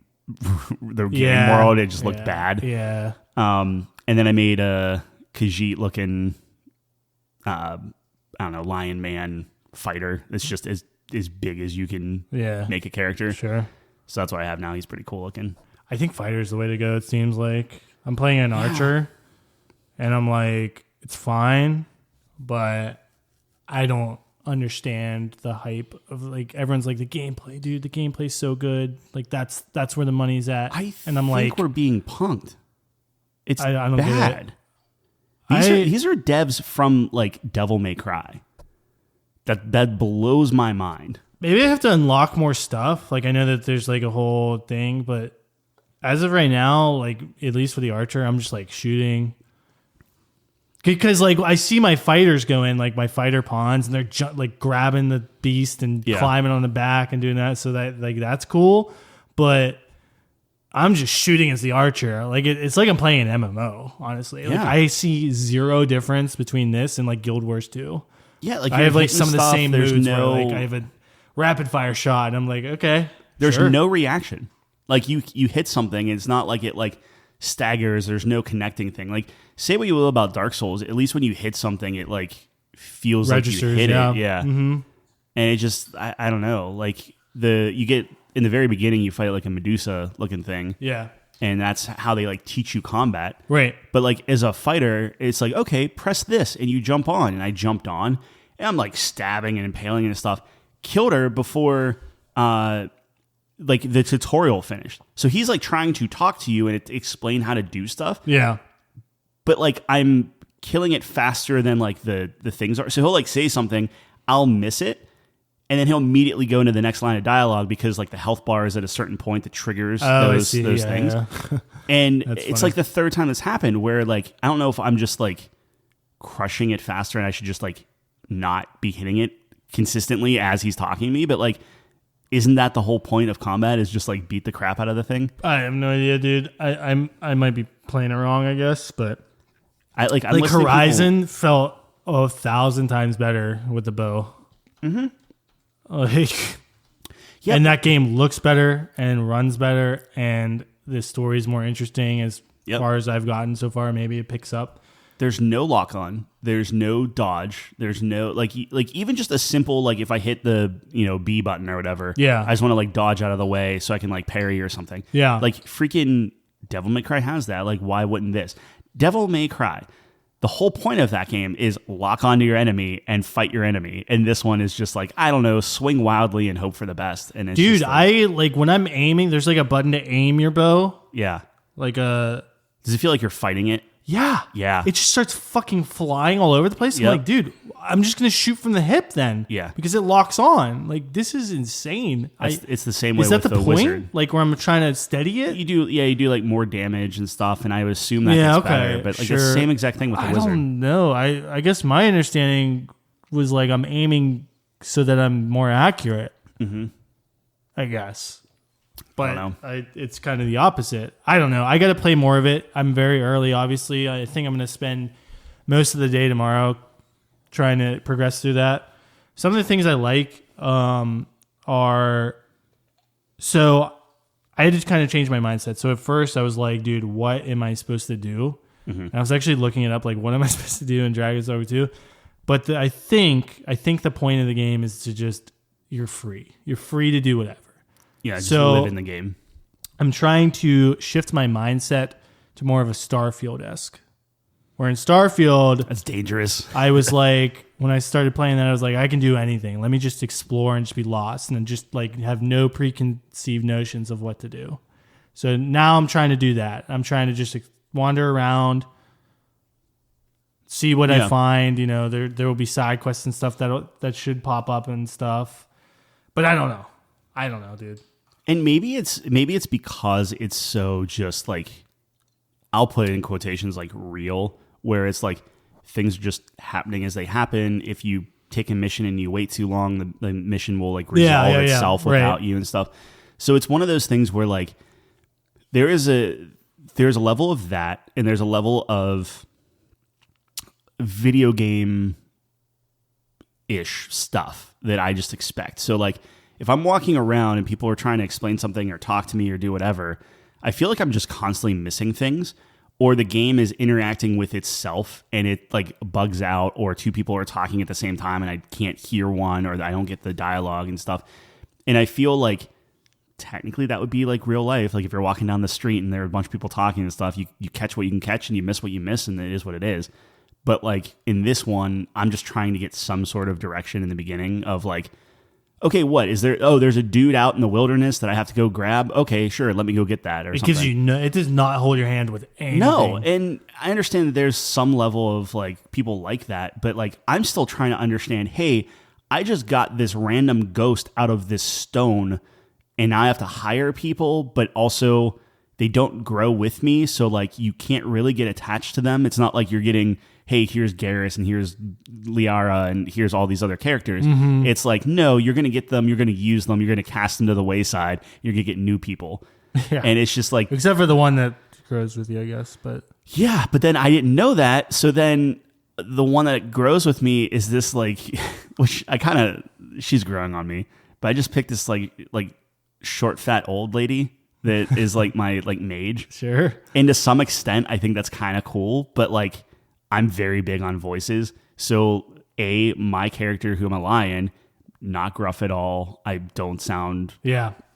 the game world, it just looked bad. Yeah. And then I made a Khajiit looking, I don't know, lion man fighter. It's just as big as you can make a character. Sure. So that's what I have now. He's pretty cool looking. I think fighter's the way to go, it seems like. I'm playing an archer, and I'm like, it's fine, but I don't understand the hype of, like, everyone's like, the gameplay, dude, the gameplay's so good. Like, that's where the money's at. I think we're being punked. It's I don't bad. Get it. These are devs from, like, Devil May Cry. That blows my mind. Maybe I have to unlock more stuff. Like, I know that there's like a whole thing, but as of right now, like, at least for the archer, I'm just like shooting. Because like I see my fighters go in, like my fighter pawns, and they're like grabbing the beast and climbing on the back and doing that. So that, like, that's cool. But I'm just shooting as the archer. Like it's like I'm playing an MMO, honestly. Like I see zero difference between this and like Guild Wars 2. Yeah, like I have like some stuff, of the same moves. No, where, like, I have a rapid fire shot, and I'm like, okay. There's sure. no reaction. Like you hit something, and it's not like it like staggers. There's no connecting thing. Like, say what you will about Dark Souls, at least when you hit something, it like feels registers, like you hit it. Yeah. Mm-hmm. And it just, I don't know. Like you get in the very beginning, you fight like a Medusa looking thing. Yeah. And that's how they like teach you combat. Right. But like as a fighter, it's like, okay, press this and you jump on. And I jumped on and I'm like stabbing and impaling and stuff. Killed her before like the tutorial finished. So he's like trying to talk to you and explain how to do stuff. Yeah. But like I'm killing it faster than like the things are. So he'll like say something, I'll miss it. And then he'll immediately go into the next line of dialogue because like the health bar is at a certain point that triggers those things. Yeah. And it's like the third time this happened where like, I don't know if I'm just like crushing it faster and I should just like not be hitting it consistently as he's talking to me. But like, isn't that the whole point of combat, is just like beat the crap out of the thing? I have no idea, dude. I might be playing it wrong, I guess, but I'm like Horizon felt 1,000 times better with the bow. Mm-hmm. Like, and that game looks better and runs better, and the story is more interesting as far as I've gotten so far. Maybe it picks up. There's no lock on. There's no dodge. There's no like even just a simple like if I hit the B button or whatever. Yeah, I just want to like dodge out of the way so I can like parry or something. Yeah, like freaking Devil May Cry has that. Like, why wouldn't this? Devil May Cry. The whole point of that game is lock onto your enemy and fight your enemy. And this one is just like, I don't know, swing wildly and hope for the best. And it's dude, just I like when I'm aiming, there's like a button to aim your bow. Yeah. Like a... Does it feel like you're fighting it? Yeah. Yeah. It just starts fucking flying all over the place. I'm like, dude, I'm just going to shoot from the hip then. Yeah. Because it locks on. Like, this is insane. It's the same way with the Is that the point? Wizard. Like, where I'm trying to steady it? You do like more damage and stuff, and I would assume that gets better. But like the same exact thing with the Wizard. I don't know. I guess my understanding was like I'm aiming so that I'm more accurate. Mm-hmm. I guess. But it's kind of the opposite. I don't know. I got to play more of it. I'm very early, obviously. I think I'm going to spend most of the day tomorrow trying to progress through that. Some of the things I like are... So I had to kind of change my mindset. So at first I was like, dude, what am I supposed to do? And I was actually looking it up, like, what am I supposed to do in Dragons Dogma 2? But I think the point of the game is to just, you're free. You're free to do whatever. Yeah, just live in the game. I'm trying to shift my mindset to more of a Starfield-esque. Where in Starfield... That's dangerous. I was like, when I started playing that, I was like, I can do anything. Let me just explore and just be lost and then just like have no preconceived notions of what to do. So now I'm trying to do that. I'm trying to just wander around, see what I find. You know, there will be side quests and stuff that should pop up and stuff. But I don't know, dude. And maybe it's because it's so just like, I'll put it in quotations, like real, where it's like things are just happening as they happen. If you take a mission and you wait too long, the mission will like resolve itself without you and stuff. So it's one of those things where like there's a level of that, and there's a level of video game ish stuff that I just expect. So like if I'm walking around and people are trying to explain something or talk to me or do whatever, I feel like I'm just constantly missing things, or the game is interacting with itself and it like bugs out, or two people are talking at the same time and I can't hear one, or I don't get the dialogue and stuff. And I feel like technically that would be like real life. Like if you're walking down the street and there are a bunch of people talking and stuff, you catch what you can catch and you miss what you miss, and it is what it is. But like in this one, I'm just trying to get some sort of direction in the beginning of like, okay, what is there? Oh, there's a dude out in the wilderness that I have to go grab. Okay, sure, let me go get that. Or it gives you it does not hold your hand with anything. No, and I understand that there's some level of like people like that, but like I'm still trying to understand. Hey, I just got this random ghost out of this stone, and now I have to hire people, but also they don't grow with me, so like you can't really get attached to them. It's not like you're getting, hey, here's Garrus and here's Liara and here's all these other characters. Mm-hmm. It's like, no, you're going to get them, you're going to use them, you're going to cast them to the wayside, you're going to get new people. Yeah. And it's just like... Except for the one that grows with you, I guess. But yeah, but then I didn't know that. So then the one that grows with me is this like... which I kind of... She's growing on me. But I just picked this like short, fat old lady that is like my like mage. Sure. And to some extent, I think that's kind of cool. But like... I'm very big on voices. So my character who I'm a lion, not gruff at all. I don't sound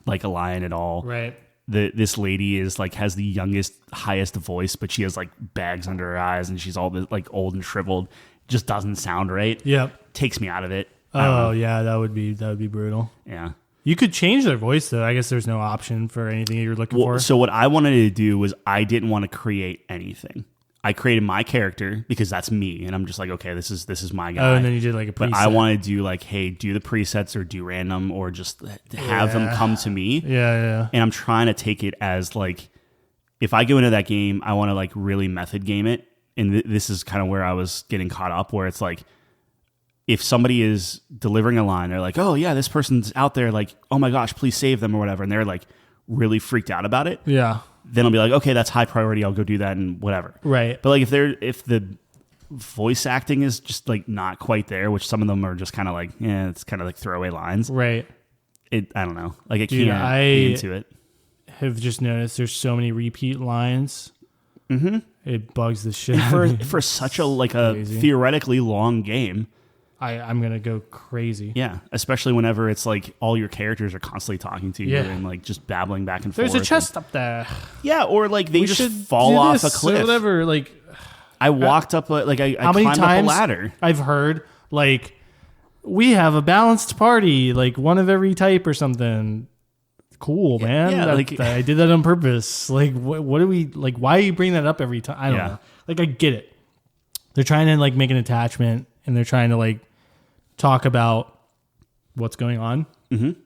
like a lion at all. Right. This lady is like has the youngest, highest voice, but she has like bags under her eyes and she's all like old and shriveled. Just doesn't sound right. Yep. Takes me out of it. Oh yeah, that would be brutal. Yeah. You could change their voice though. I guess there's no option for anything you're looking for. So what I wanted to do was I didn't want to create anything. I created my character because that's me, and I'm just like, okay, this is my guy. Oh, and then you did like a preset. But I want to do like, hey, do the presets or do random or just have them come to me. Yeah. And I'm trying to take it as like, if I go into that game, I want to like really method game it. And this is kind of where I was getting caught up, where it's like, if somebody is delivering a line, they're like, oh yeah, this person's out there, like, oh my gosh, please save them or whatever, and they're like really freaked out about it. Yeah. Then I'll be like, okay, that's high priority. I'll go do that and whatever. Right. But like if the voice acting is just like not quite there, which some of them are just kind of like, it's kind of like throwaway lines. Right. I don't know. Like I can't be into it. Have just noticed there's so many repeat lines. Mm-hmm. It bugs the shit out of me. For such a theoretically long game. I'm gonna go crazy. Yeah, especially whenever it's like all your characters are constantly talking to you and like just babbling back and forth. There's a chest up there. Yeah, or like they just fall off a cliff. Or whatever. Like I walked up I climbed up a ladder. I've heard like we have a balanced party, like one of every type or something. Cool, man. Yeah, I did that on purpose. Like what do we like? Why are you bringing that up every time? I don't know. Like I get it. They're trying to like make an attachment and they're trying to like talk about what's going on. Mm-hmm.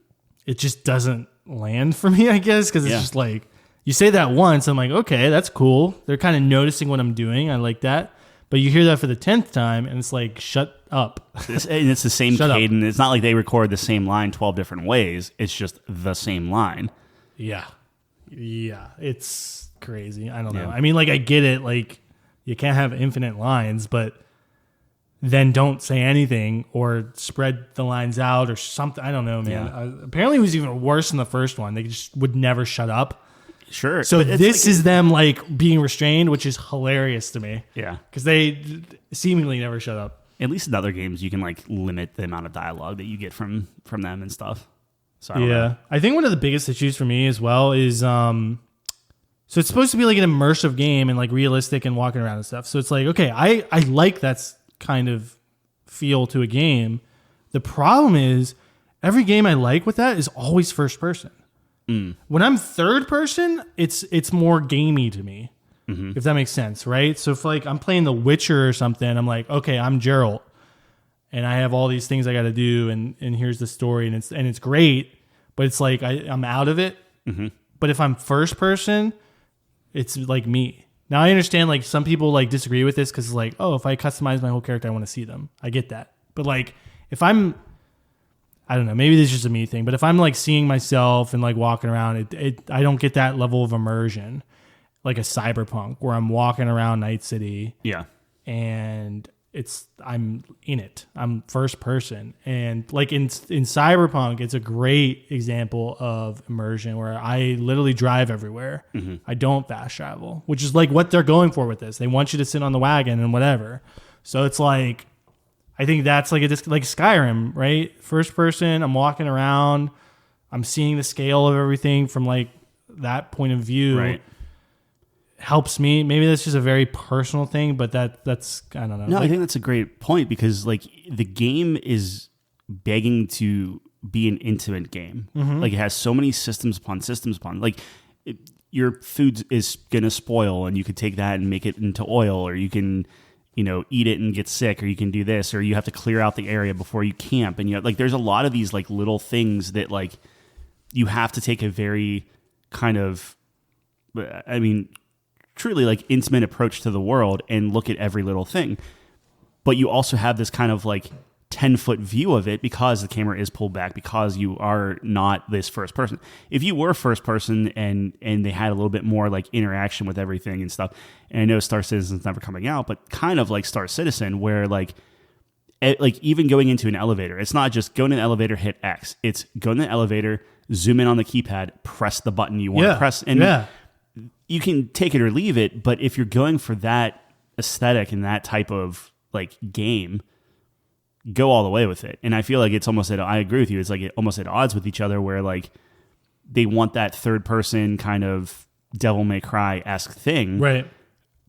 It just doesn't land for me, I guess, because it's just like you say that once, I'm like, okay, that's cool. They're kind of noticing what I'm doing. I like that. But you hear that for the 10th time, and it's like, shut up. And it's the same cadence. It's not like they record the same line 12 different ways. It's just the same line. Yeah. It's crazy. I don't know. I mean, like, I get it. Like, you can't have infinite lines, but then don't say anything or spread the lines out or something. I don't know, man. Yeah. Apparently it was even worse in the first one. They just would never shut up. Sure. So this is them like being restrained, which is hilarious to me. Yeah. Because they seemingly never shut up. At least in other games, you can like limit the amount of dialogue that you get from them and stuff. So I think one of the biggest issues for me as well is so it's supposed to be like an immersive game and like realistic and walking around and stuff. So it's like, okay, I like that's kind of feel to a game. The problem is every game I like with that is always first person. When I'm third person, it's more gamey to me, if that makes sense, right? So if like I'm playing The Witcher or something, I'm like, okay, I'm Geralt, and I have all these things I got to do, and here's the story, and it's great, but it's like I'm out of it. But if I'm first person, it's like me. Now I understand like some people like disagree with this because it's like, oh, if I customize my whole character, I want to see them. I get that, but like if I don't know, maybe this is just a me thing, but if I'm like seeing myself and like walking around, I don't get that level of immersion like a Cyberpunk where I'm walking around Night City. Yeah. And I'm in it. I'm first person. And like in Cyberpunk, it's a great example of immersion where I literally drive everywhere. I don't fast travel, which is like what they're going for with this. They want you to sit on the wagon and whatever. So it's like, I think that's like like Skyrim, right? First person, I'm walking around, I'm seeing the scale of everything from like that point of view. Right. Helps me. Maybe that's just a very personal thing, but that's I don't know. No, like, I think that's a great point because like the game is begging to be an intimate game. Like it has so many systems upon like your food is gonna spoil, and you could take that and make it into oil, or you can eat it and get sick, or you can do this, or you have to clear out the area before you camp. And like, there's a lot of these like little things that like you have to take a very kind of, truly like intimate approach to the world and look at every little thing. But you also have this kind of like 10-foot view of it because the camera is pulled back, because you are not this first person. If you were first person and they had a little bit more like interaction with everything and stuff, and I know Star Citizen's never coming out, but kind of like Star Citizen, where like even going into an elevator, it's not just go in an elevator, hit X. It's go in the elevator, zoom in on the keypad, press the button you want to press, and you can take it or leave it. But if you're going for that aesthetic and that type of like game, go all the way with it. And I feel like it's almost I agree with you. It's like almost at odds with each other, where like they want that third person kind of Devil May Cry-esque thing. Right.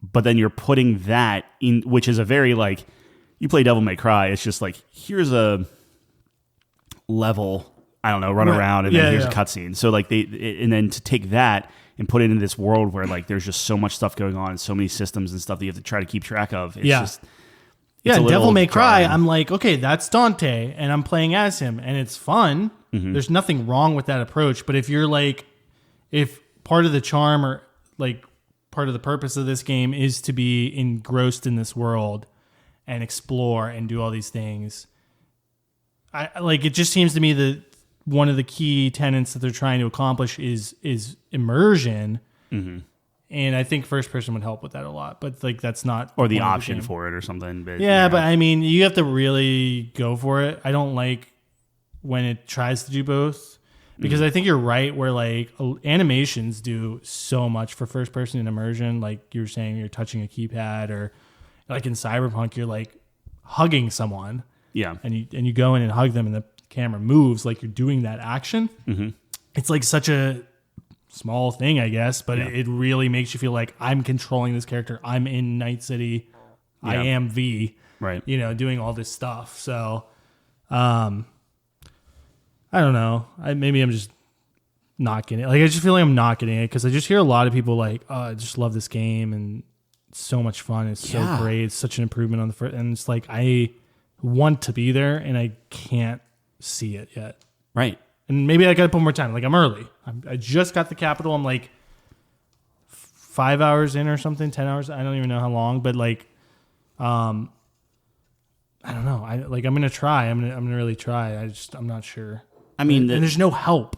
But then you're putting that in, which is a very like, you play Devil May Cry, it's just like, here's a level, I don't know, run around, and then here's a cutscene. So like and then to take that and put it into this world where like there's just so much stuff going on and so many systems and stuff that you have to try to keep track of. It's just... Devil May Cry, I'm like, okay, that's Dante, and I'm playing as him, and it's fun. There's nothing wrong with that approach. But if you're like, if part of the charm or like part of the purpose of this game is to be engrossed in this world and explore and do all these things, I like, it just seems to me that one of the key tenets that they're trying to accomplish is immersion. And I think first person would help with that a lot, but like that's not, or the option for it or something. But but I mean, you have to really go for it. I don't like when it tries to do both, because I think you're right where like animations do so much for first person immersion. Like you were saying, you're touching a keypad, or like in Cyberpunk, you're like hugging someone. Yeah. And you go in and hug them, and the camera moves like you're doing that action. It's like such a small thing, I guess, but it really makes you feel like I'm controlling this character. I'm in Night City. I am V. Right. Doing all this stuff. So, I don't know. Maybe I'm just not getting it. Like, I just feel like I'm not getting it because I just hear a lot of people like, oh, I just love this game and it's so much fun. It's so great. It's such an improvement on the first. And it's like, I want to be there and I can't see it yet. Right. And maybe I got to put more time. Like, I'm early. I just got the Capitol. I'm like 5 hours in or something, 10 hours. I don't even know how long, but like, I don't know. I'm going to try. I'm going to really try. I'm not sure. I mean, and there's no help.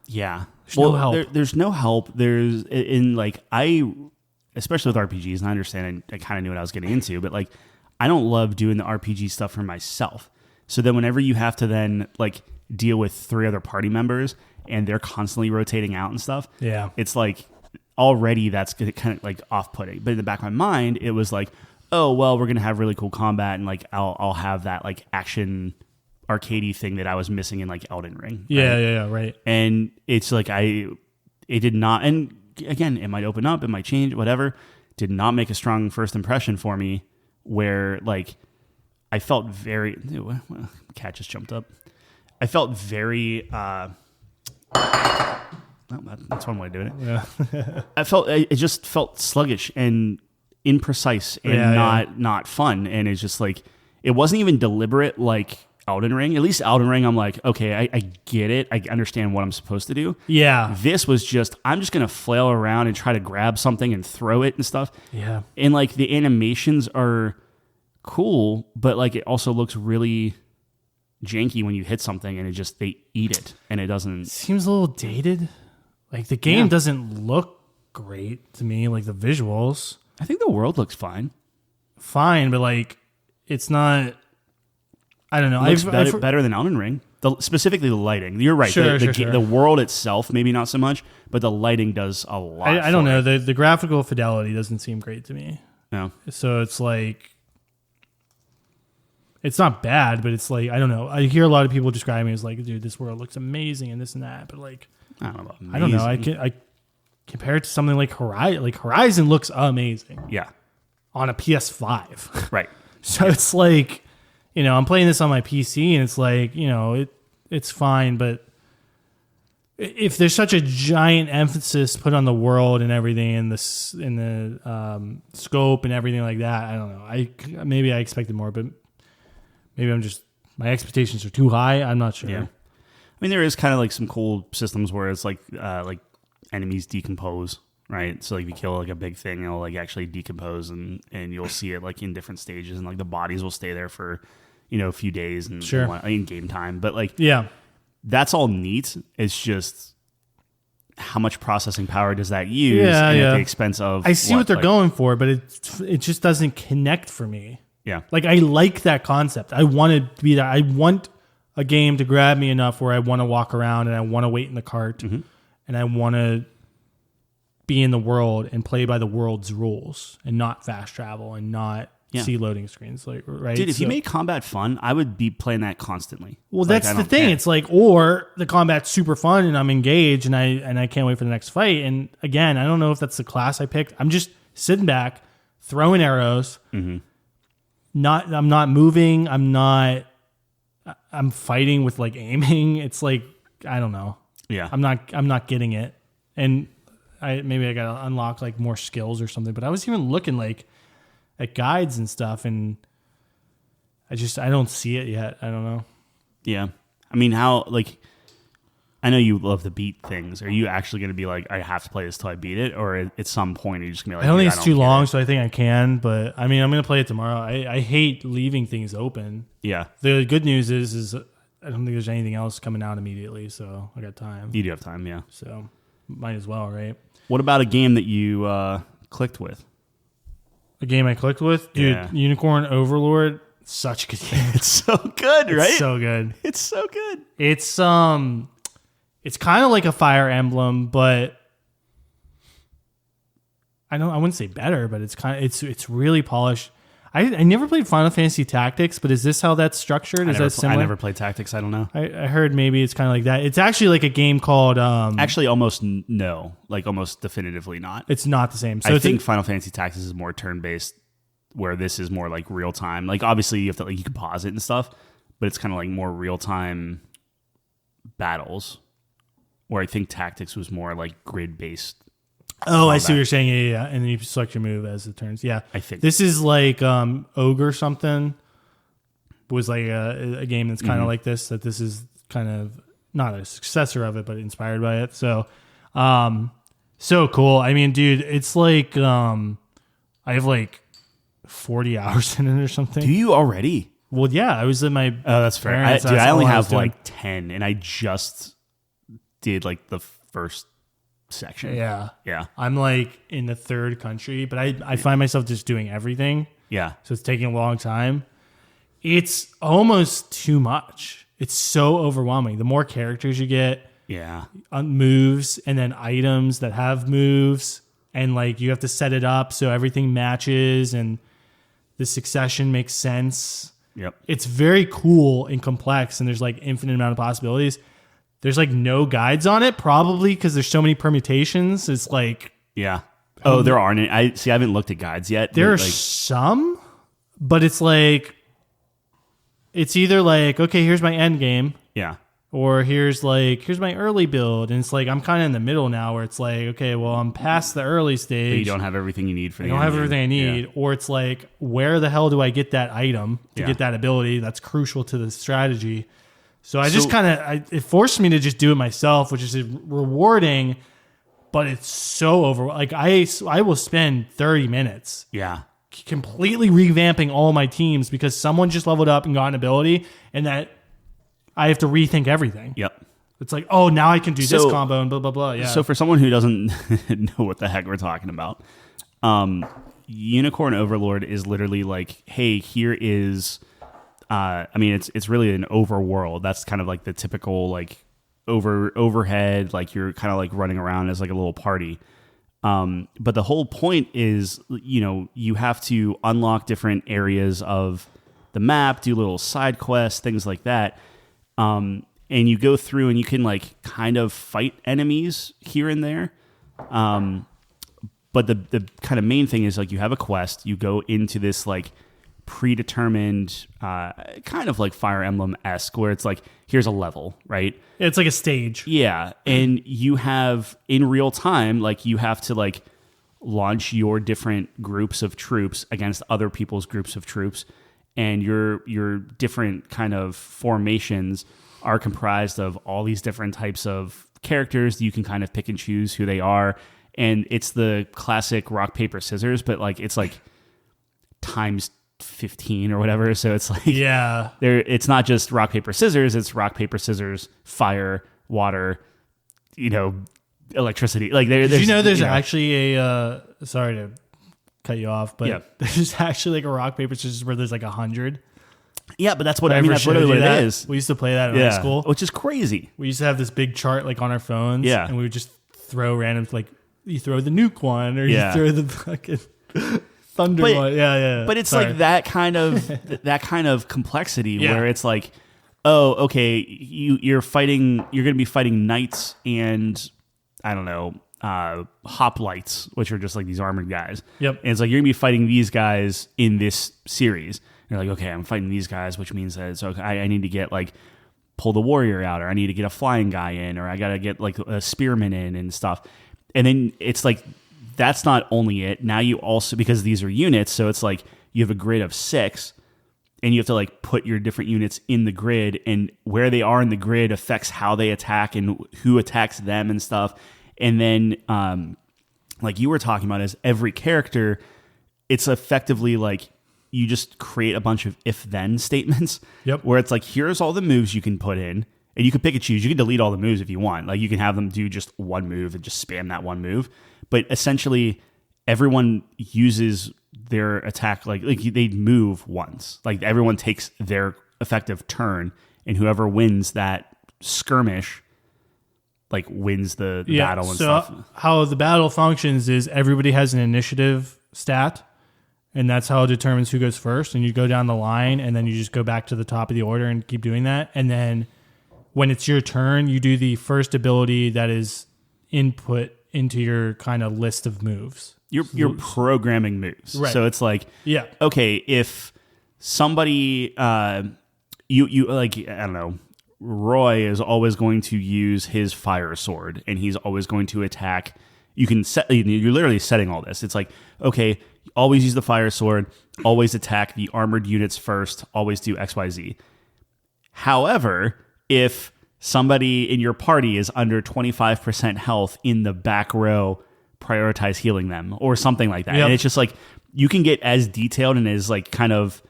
Yeah. There's no help. There's no help. Especially with RPGs, and I understand, I kind of knew what I was getting into, but like, I don't love doing the RPG stuff for myself. So then whenever you have to then like deal with 3 other party members and they're constantly rotating out and stuff, it's like already that's kind of like off-putting. But in the back of my mind, it was like, oh, well, we're going to have really cool combat and like I'll have that like action arcadey thing that I was missing in like Elden Ring. Right. And it's like it did not, and again, it might open up, it might change, whatever. Did not make a strong first impression for me where like I felt very, cat just jumped up. I felt very, that's one way of doing it. Yeah. It just felt sluggish and imprecise and not fun. And it's just like, it wasn't even deliberate like Elden Ring. At least Elden Ring, I'm like, okay, I get it. I understand what I'm supposed to do. Yeah. This was just, I'm just going to flail around and try to grab something and throw it and stuff. Yeah. And like the animations are cool, but like it also looks really janky when you hit something and they eat it and it doesn't. Seems a little dated. Like the game doesn't look great to me, like the visuals. I think the world looks fine. Fine, but like it's not. I don't know. It looks better than Elden Ring. Specifically the lighting. You're right. Sure. The world itself, maybe not so much, but the lighting does a lot. I don't know. The graphical fidelity doesn't seem great to me. No. So it's like, it's not bad, but it's like, I don't know. I hear a lot of people describing it as like, dude, this world looks amazing and this and that. But like, I don't know about amazing. I don't know. I compare it to something like Horizon. Like Horizon looks amazing. Yeah. On a PS5. Right. So it's like, I'm playing this on my PC and it's like, it's fine. But if there's such a giant emphasis put on the world and everything and the scope and everything like that, I don't know. Maybe I expected more, but maybe my expectations are too high. I'm not sure. Yeah. I mean, there is kind of like some cool systems where it's like enemies decompose, right? So like if you kill like a big thing, it'll like actually decompose and you'll see it like in different stages and like the bodies will stay there for, a few days and in game time. But like, that's all neat. It's just how much processing power does that use at the expense of I see what they're going for, but it just doesn't connect for me. Yeah. Like I like that concept. I want to be that. I want a game to grab me enough where I want to walk around and I want to wait in the cart and I want to be in the world and play by the world's rules and not fast travel and not see loading screens. Like, right. Dude, if you made combat fun, I would be playing that constantly. Well, that's the thing. Care. It's like, or the combat's super fun and I'm engaged and I can't wait for the next fight. And again, I don't know if that's the class I picked. I'm just sitting back, throwing arrows. I'm not moving. I'm fighting with like aiming. It's like, I don't know. Yeah. I'm not getting it. And maybe I got to unlock like more skills or something, but I was even looking like at guides and stuff and I don't see it yet. I don't know. Yeah. I mean, I know you love to beat things. Are you actually going to be like, I have to play this till I beat it? Or at some point, you're just going to be like, I don't think it's too long, so I think I can. But I mean, I'm going to play it tomorrow. I hate leaving things open. Yeah. The good news is I don't think there's anything else coming out immediately, so I got time. You do have time, yeah. So might as well, right? What about a game that you clicked with? A game I clicked with? Dude, Unicorn Overlord, such a good game. It's so good, right? It's so good. It's so good. It's kind of like a Fire Emblem, but I wouldn't say better, but it's really polished. I never played Final Fantasy Tactics, but is this how that's structured? Is that similar? I never played Tactics. I don't know. I heard maybe it's kind of like that. It's actually like a game called... actually, almost no. Like almost definitively not. It's not the same. So I think Final Fantasy Tactics is more turn-based, where this is more like real-time. Like obviously you have to you can pause it and stuff, but it's kind of like more real-time battles, where I think Tactics was more like grid-based. Oh, I see what you're saying. Yeah. And then you select your move as it turns. Yeah. I think this is like Ogre something was like a game that's kind of like this, that this is kind of not a successor of it, but inspired by it. So, so cool. I mean, dude, it's like, I have like 40 hours in it or something. Do you already? Well, yeah, I was in my... Oh, that's fair. I only have like 10 and I just did like the first section. Yeah. Yeah. I'm like in the third country, but I find myself just doing everything. Yeah. So it's taking a long time. It's almost too much. It's so overwhelming. The more characters you get, Yeah. moves, and then items that have moves, and like you have to set it up so everything matches and the succession makes sense. Yep. It's very cool and complex, and there's like infinite amount of possibilities. There's like no guides on it, probably because there's so many permutations. It's like, yeah. Oh, there aren't any. I haven't looked at guides yet. there are Like, some, but it's like, it's either like, okay, here's my end game, yeah. or here's my early build, and it's like I'm kind of in the middle now, where it's like, okay, well, I'm past the early stage. But you don't have everything you need for the I don't end have game. everything I need, Yeah. or it's like, where the hell do I get that item to Yeah. get that ability that's crucial to the strategy? So I just kind of, it forced me to just do it myself, which is rewarding, but it's so like I will spend 30 minutes Yeah. completely revamping all my teams because someone just leveled up and got an ability, and that I have to rethink everything. Yep. It's like, oh, now I can do this So- combo and blah, blah, blah. Yeah. So for someone who doesn't know what the heck we're talking about, Unicorn Overlord is literally like, hey, here is, I mean, it's really an overworld. That's kind of like the typical like overhead, like you're kind of like running around as like a little party. But the whole point is, you know, you have to unlock different areas of the map, do little side quests, things like that. And you go through and you can like kind of fight enemies here and there. But the kind of main thing is like you have a quest, you go into this like predetermined, kind of like Fire Emblem-esque, where it's like, here's a level, right? it's like a stage. Yeah. And you have in real time, like you have to like launch your different groups of troops against other people's groups of troops. And your different kind of formations are comprised of all these different types of characters. You can kind of pick and choose who they are. And it's the classic rock, paper, scissors, but like it's like times 15 or whatever. So it's like, Yeah. it's not just rock, paper, scissors. It's rock, paper, scissors, fire, water, you know, electricity. Like Did you know there's actually a, sorry to cut you off, but Yeah. there's actually like a rock, paper, scissors where there's like 100. Yeah, but that's what I mean. Ever That's showed literally you what that? it is. We used to play that in Yeah, high school. which is crazy. We used to have this big chart like on our phones. Yeah. And we would just throw random, like you throw the nuke one or Yeah. you throw the fucking thunder But- one. Yeah. But it's Sorry. like that kind of complexity Yeah. where it's like, oh, okay, you're going to be fighting knights and I don't know, hoplites, which are just like these armored guys. Yep. And it's like you're gonna be fighting these guys in this series. And you're like, okay, I'm fighting these guys, which means that it's okay, I need to get like pull the warrior out, or I need to get a flying guy in, or I gotta get like a spearman in and stuff. And then it's like that's not only it. Now you also, because these are units, so it's like you have a grid of 6, and you have to like put your different units in the grid, and where they are in the grid affects how they attack and who attacks them and stuff. And then, like you were talking about, as every character, it's effectively like you just create a bunch of if-then statements. Yep. Where it's like, here's all the moves you can put in, and you can pick and choose. You can delete all the moves if you want. Like you can have them do just one move and just spam that one move. But essentially, everyone uses their attack like they move once. Like everyone takes their effective turn, and whoever wins that skirmish like wins the battle and stuff. How the battle functions is everybody has an initiative stat, and that's how it determines who goes first. And you go down the line, and then you just go back to the top of the order and keep doing that. And then when it's your turn, you do the first ability that is input into your kind of list of moves. You're programming moves. Right. So it's like, Yeah. okay, if somebody you like, I don't know, Roy is always going to use his fire sword, and he's always going to attack. You can set, you're literally setting all this. It's like, okay, always use the fire sword, always attack the armored units first, always do XYZ. However, if somebody in your party is under 25% health in the back row, prioritize healing them or something like that. Yep. And it's just like, you can get as detailed and as like kind of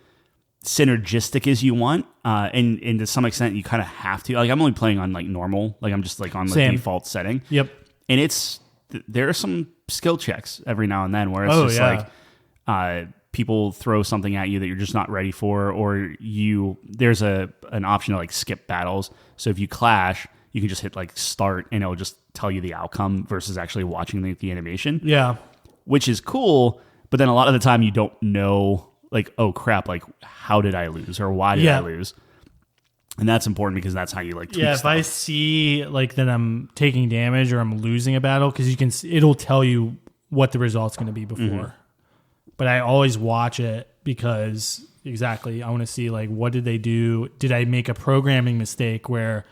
synergistic as you want, and to some extent you kind of have to. Like I'm only playing on like normal, like I'm just like on the Same. default setting. Yep. And there are some skill checks every now and then where it's like people throw something at you that you're just not ready for, or there's an option to like skip battles. So if you clash, you can just hit like start and it'll just tell you the outcome versus actually watching the animation. Yeah. Which is cool, but then a lot of the time you don't know, like, oh crap, like how did I lose or why did I lose? And that's important because that's how you like tweak if stuff. I see like that I'm taking damage or I'm losing a battle, because it'll tell you what the result's going to be before. But I always watch it because I want to see like what did they do? Did I make a programming mistake where,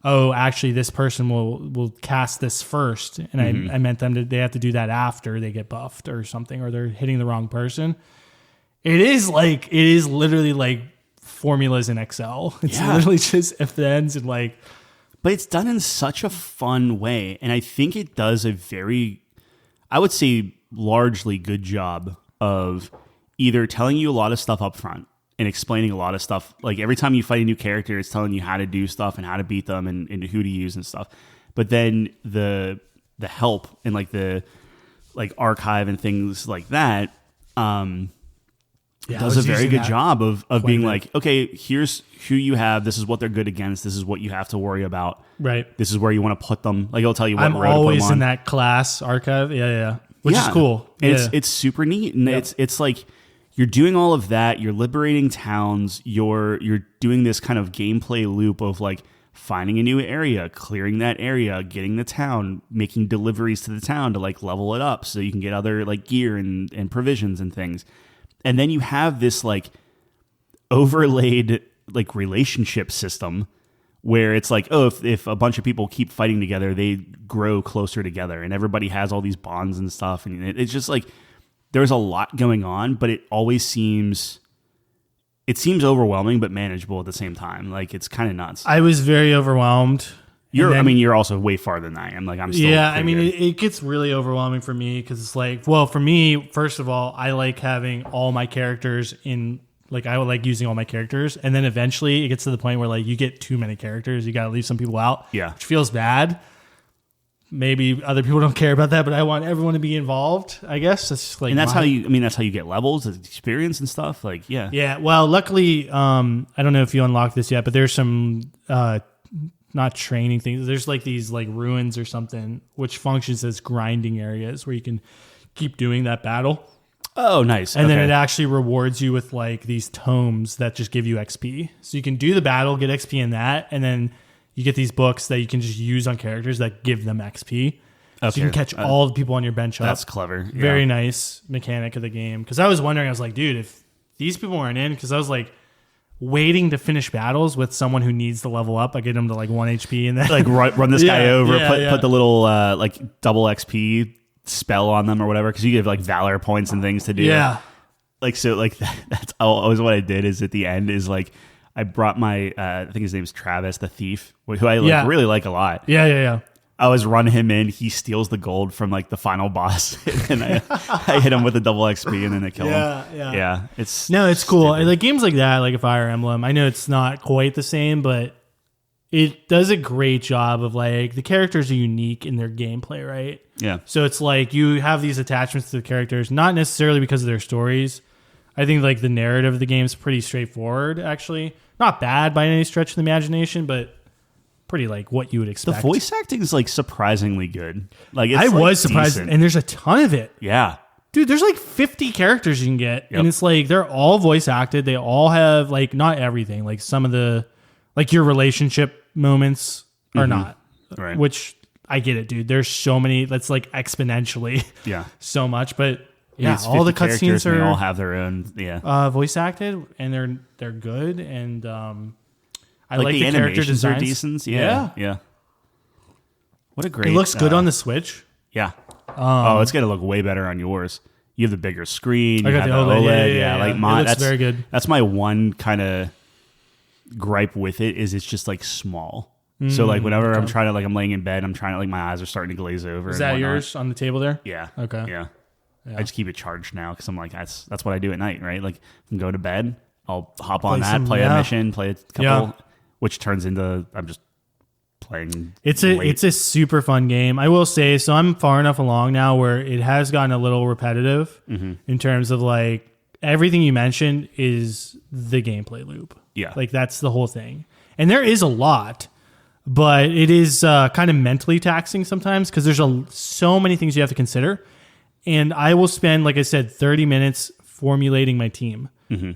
oh, actually this person will cast this first, and I meant they have to do that after they get buffed or something, or they're hitting the wrong person. It is literally like formulas in Excel. It's literally just if thens and like. But it's done in such a fun way, and I think it does a very, I would say, largely good job of either telling you a lot of stuff up front and explaining a lot of stuff. Like every time you fight a new character, it's telling you how to do stuff and how to beat them and who to use and stuff. But then the help and like the like archive and things like that does a very good job of being like, okay, here's who you have. This is what they're good against. This is what you have to worry about. Right. This is where you want to put them. Like it'll tell you what I'm row to put always them on. in that class archive. Yeah. Which is cool. It's super neat. And it's like you're doing all of that. You're liberating towns. You're doing this kind of gameplay loop of like finding a new area, clearing that area, getting the town, making deliveries to the town to like level it up so you can get other like gear and provisions and things. And then you have this like overlaid like relationship system where it's like, oh, if a bunch of people keep fighting together, they grow closer together and everybody has all these bonds and stuff. And it's just like there's a lot going on, but it always seems overwhelming, but manageable at the same time. Like it's kind of nuts. I was very overwhelmed. You're also way farther than I am. Like I'm still. Yeah, I mean, it gets really overwhelming for me because it's like, well, for me, first of all, I like having all my characters in. Like I would like using all my characters, and then eventually it gets to the point where like you get too many characters, you got to leave some people out. Yeah, which feels bad. Maybe other people don't care about that, but I want everyone to be involved. I guess that's like, and that's how you get levels, experience, and stuff. Like, yeah. Well, luckily, I don't know if you unlocked this yet, but there's some not training things. There's like these like ruins or something, which functions as grinding areas where you can keep doing that battle. Oh, nice. And then it actually rewards you with like these tomes that just give you XP. So you can do the battle, get XP in that, and then you get these books that you can just use on characters that give them XP. So you can catch all the people on your bench up. That's clever. Yeah. Very nice mechanic of the game. Because I was wondering, I was like, dude, if these people weren't in, because I was like waiting to finish battles with someone who needs to level up. I get them to like 1 HP and then like run this guy over, put the little like double XP spell on them or whatever, because you give like valor points and things to do. Yeah. Like so like that's always what I did is at the end is like I brought my I think his name's Travis the Thief, who I really like a lot. Yeah. I was running him in. He steals the gold from like the final boss, and I hit him with a double XP, and then I kill him. Yeah. It's cool. Like games like that, like a Fire Emblem. I know it's not quite the same, but it does a great job of like the characters are unique in their gameplay, right? Yeah. So it's like you have these attachments to the characters, not necessarily because of their stories. I think like the narrative of the game is pretty straightforward, actually. Not bad by any stretch of the imagination, but pretty like what you would expect. The voice acting is like surprisingly good. Like I was surprised, decent. and there's a ton of it. Yeah, dude, there's like 50 characters you can get, and it's like they're all voice acted. They all have like not everything, like some of the like your relationship moments are not, right? Which I get it, dude. There's so many. That's like exponentially, so much, but. Yeah, all the cutscenes they all have their own, voice acted, and they're good, and I like the character designs. Are decent. Yeah. What a great! It looks good on the Switch. Yeah. It's gonna look way better on yours. You have the bigger screen. You have the OLED. Yeah. Like mine. It looks very good. That's my one kind of gripe with it is it's just like small. So like whenever I'm trying to I'm laying in bed, I'm trying to my eyes are starting to glaze over. Is that yours on the table there? Yeah. Okay. Yeah. I just keep it charged now because I'm like that's what I do at night, right? Like I'm go to bed, I'll hop on that, play a mission, play a couple, which turns into I'm just playing. It's a super fun game. I will say, so I'm far enough along now where it has gotten a little repetitive in terms of like everything you mentioned is the gameplay loop. Yeah. Like that's the whole thing. And there is a lot, but it is kind of mentally taxing sometimes because there's so many things you have to consider. And I will spend, like I said, 30 minutes formulating my team,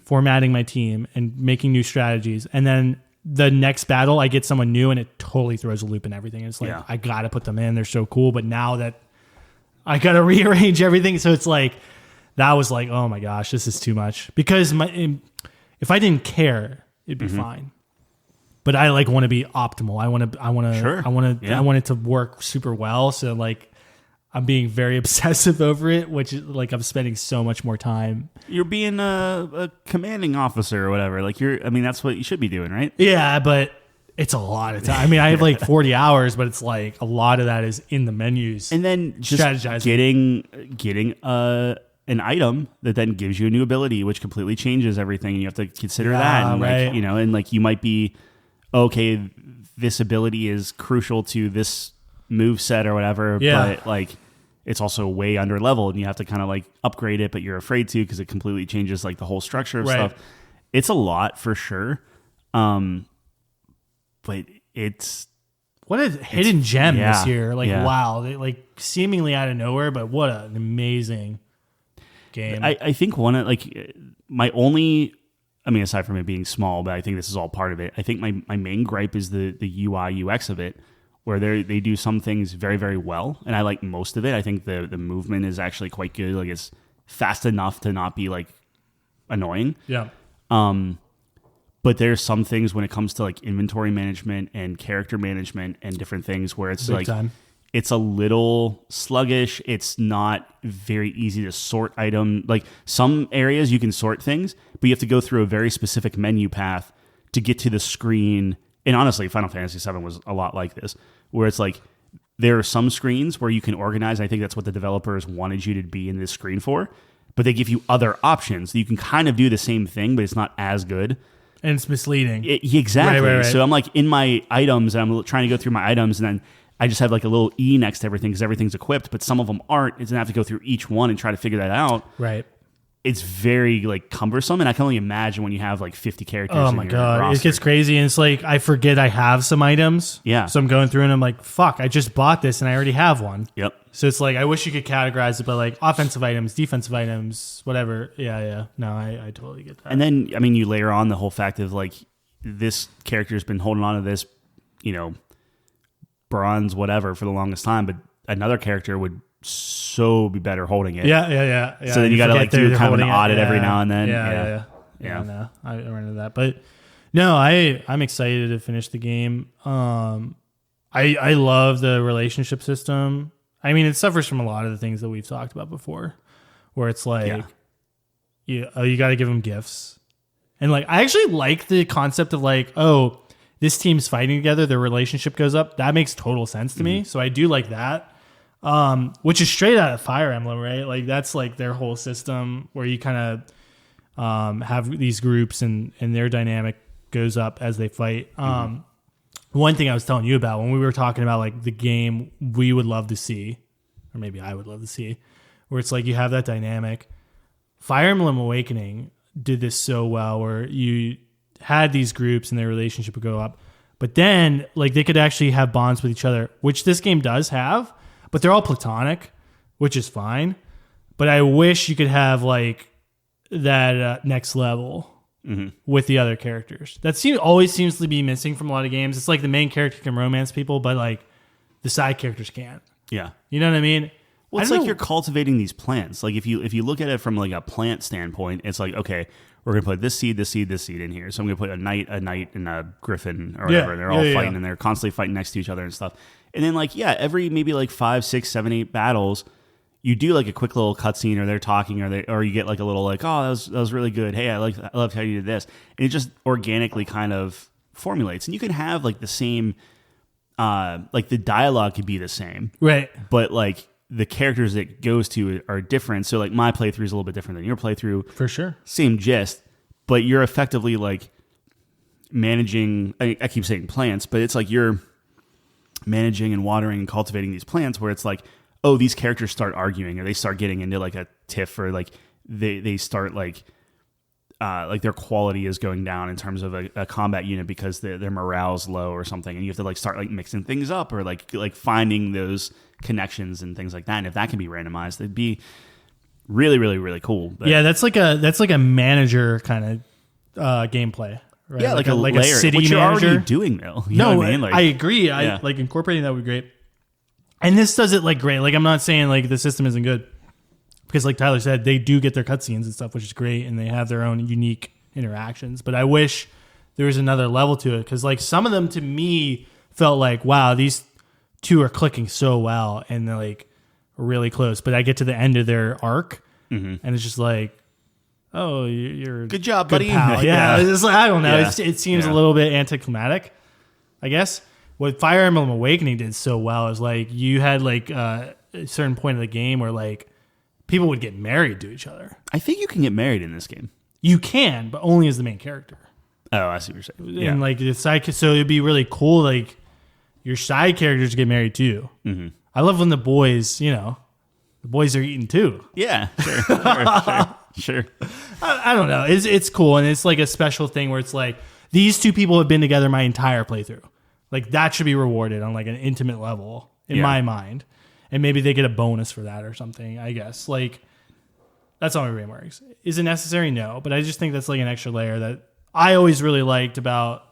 formatting my team, and making new strategies. And then the next battle, I get someone new, and it totally throws a loop in everything. It's like, I got to put them in. They're so cool. But now that I got to rearrange everything. So it's like, that was like, oh my gosh, this is too much. Because if I didn't care, it'd be fine. But I like want to be optimal. I want it to work super well. So like, I'm being very obsessive over it, which is like I'm spending so much more time. You're being a commanding officer or whatever. Like that's what you should be doing, right? Yeah, but it's a lot of time. I mean, I have like 40 hours, but it's like a lot of that is in the menus. And then just strategizing. getting an item that then gives you a new ability, which completely changes everything. And you have to consider that. And right. like, and like you might be, okay, this ability is crucial to this move set or whatever, but like it's also way under leveled and you have to kind of like upgrade it, but you're afraid to because it completely changes like the whole structure of stuff. It's a lot for sure. But it's what a hidden gem this year. Like, wow. They, like seemingly out of nowhere, but what an amazing game. I think one of like my only, I mean, aside from it being small, but I think this is all part of it. I think my main gripe is the UI UX of it, where they do some things very, very well. And I like most of it. I think the movement is actually quite good. Like it's fast enough to not be like annoying. Yeah. But there's some things when it comes to like inventory management and character management and different things where it's Big time. It's a little sluggish. It's not very easy to sort item. Like some areas you can sort things, but you have to go through a very specific menu path to get to the screen. And honestly, Final Fantasy VII was a lot like this, where it's like there are some screens where you can organize. I think that's what the developers wanted you to be in this screen for, but they give you other options. You can kind of do the same thing, but it's not as good. And it's misleading. Exactly. Right. So I'm like in my items, and I'm trying to go through my items, and then I just have like a little E next to everything because everything's equipped, but some of them aren't. It's going to have to go through each one and try to figure that out. Right. It's very like cumbersome, and I can only imagine when you have like 50 characters. Oh my god, roster. it gets crazy, and it's like I forget I have some items. Yeah. So I'm going through and I'm like, fuck, I just bought this and I already have one. Yep. So it's like I wish you could categorize it by like offensive items, defensive items, whatever. Yeah. No, I totally get that. And then I mean, you layer on the whole fact of like this character's been holding on to this, bronze whatever for the longest time, but another character would so be better holding it. Yeah. So then you got to like do kind of an audit every now and then. Yeah. No, I run into that, but no, I'm excited to finish the game. I love the relationship system. I mean, it suffers from a lot of the things that we've talked about before, where it's like, you got to give them gifts, and like I actually like the concept of like, oh, this team's fighting together, their relationship goes up. That makes total sense to me. So I do like that. Which is straight out of Fire Emblem, right? Like that's like their whole system where you kind of have these groups and their dynamic goes up as they fight. One thing I was telling you about when we were talking about like the game we would love to see, or maybe I would love to see, where it's like you have that dynamic. Fire Emblem Awakening did this so well where you had these groups and their relationship would go up, but then like they could actually have bonds with each other, which this game does have. But they're all platonic, which is fine. But I wish you could have like that next level with the other characters. That always seems to be missing from a lot of games. It's like the main character can romance people, but like the side characters can't. Yeah, you know what I mean? Well, it's like you're cultivating these plants. Like if you look at it from like a plant standpoint, it's like, okay, we're gonna put this seed in here. So I'm gonna put a knight, and a griffin or whatever. And they're all fighting and they're constantly fighting next to each other and stuff. And then like, every maybe like 5, 6, 7, 8 battles, you do like a quick little cutscene, or they're talking, or you get like a little like, oh, that was really good. Hey, I loved how you did this. And it just organically kind of formulates. And you can have like the same, like the dialogue could be the same, right? But like the characters it goes to are different. So like my playthrough is a little bit different than your playthrough, for sure. Same gist, but you're effectively like managing. I keep saying plants, but it's like you're managing and watering and cultivating these plants where it's like, oh, these characters start arguing or they start getting into like a tiff, or like they start like like their quality is going down in terms of a combat unit because their morale's low or something, and you have to like start like mixing things up or like finding those connections and things like that. And if that can be randomized, it'd be really, really, really cool. But yeah, that's like a manager kind of gameplay. Right? Yeah, like a layer, a city which you're manager. already doing though. You know what I mean? Like, I agree. Yeah. I like incorporating that would be great. And this does it like great. Like I'm not saying like the system isn't good. Because like Tyler said, they do get their cutscenes and stuff, which is great, and they have their own unique interactions. But I wish there was another level to it, because like some of them to me felt like, wow, these two are clicking so well, and they're like really close. But I get to the end of their arc, and it's just like, oh, you're good job, good buddy. Pal. Yeah, it's just like, I don't know. Yeah. It seems a little bit anticlimactic, I guess. What Fire Emblem Awakening did so well is like you had like a certain point of the game where like people would get married to each other. I think you can get married in this game. You can, but only as the main character. Oh, I see what you're saying. Yeah. And like the side, so it'd be really cool. Like your side characters get married too. Mm-hmm. I love when the boys, the boys are eating too. Yeah, sure. I don't know. It's cool, and it's like a special thing where it's like these two people have been together my entire playthrough. Like that should be rewarded on like an intimate level in my mind. And maybe they get a bonus for that or something, I guess. Like, that's how my brain works. Is it necessary? No. But I just think that's like an extra layer that I always really liked about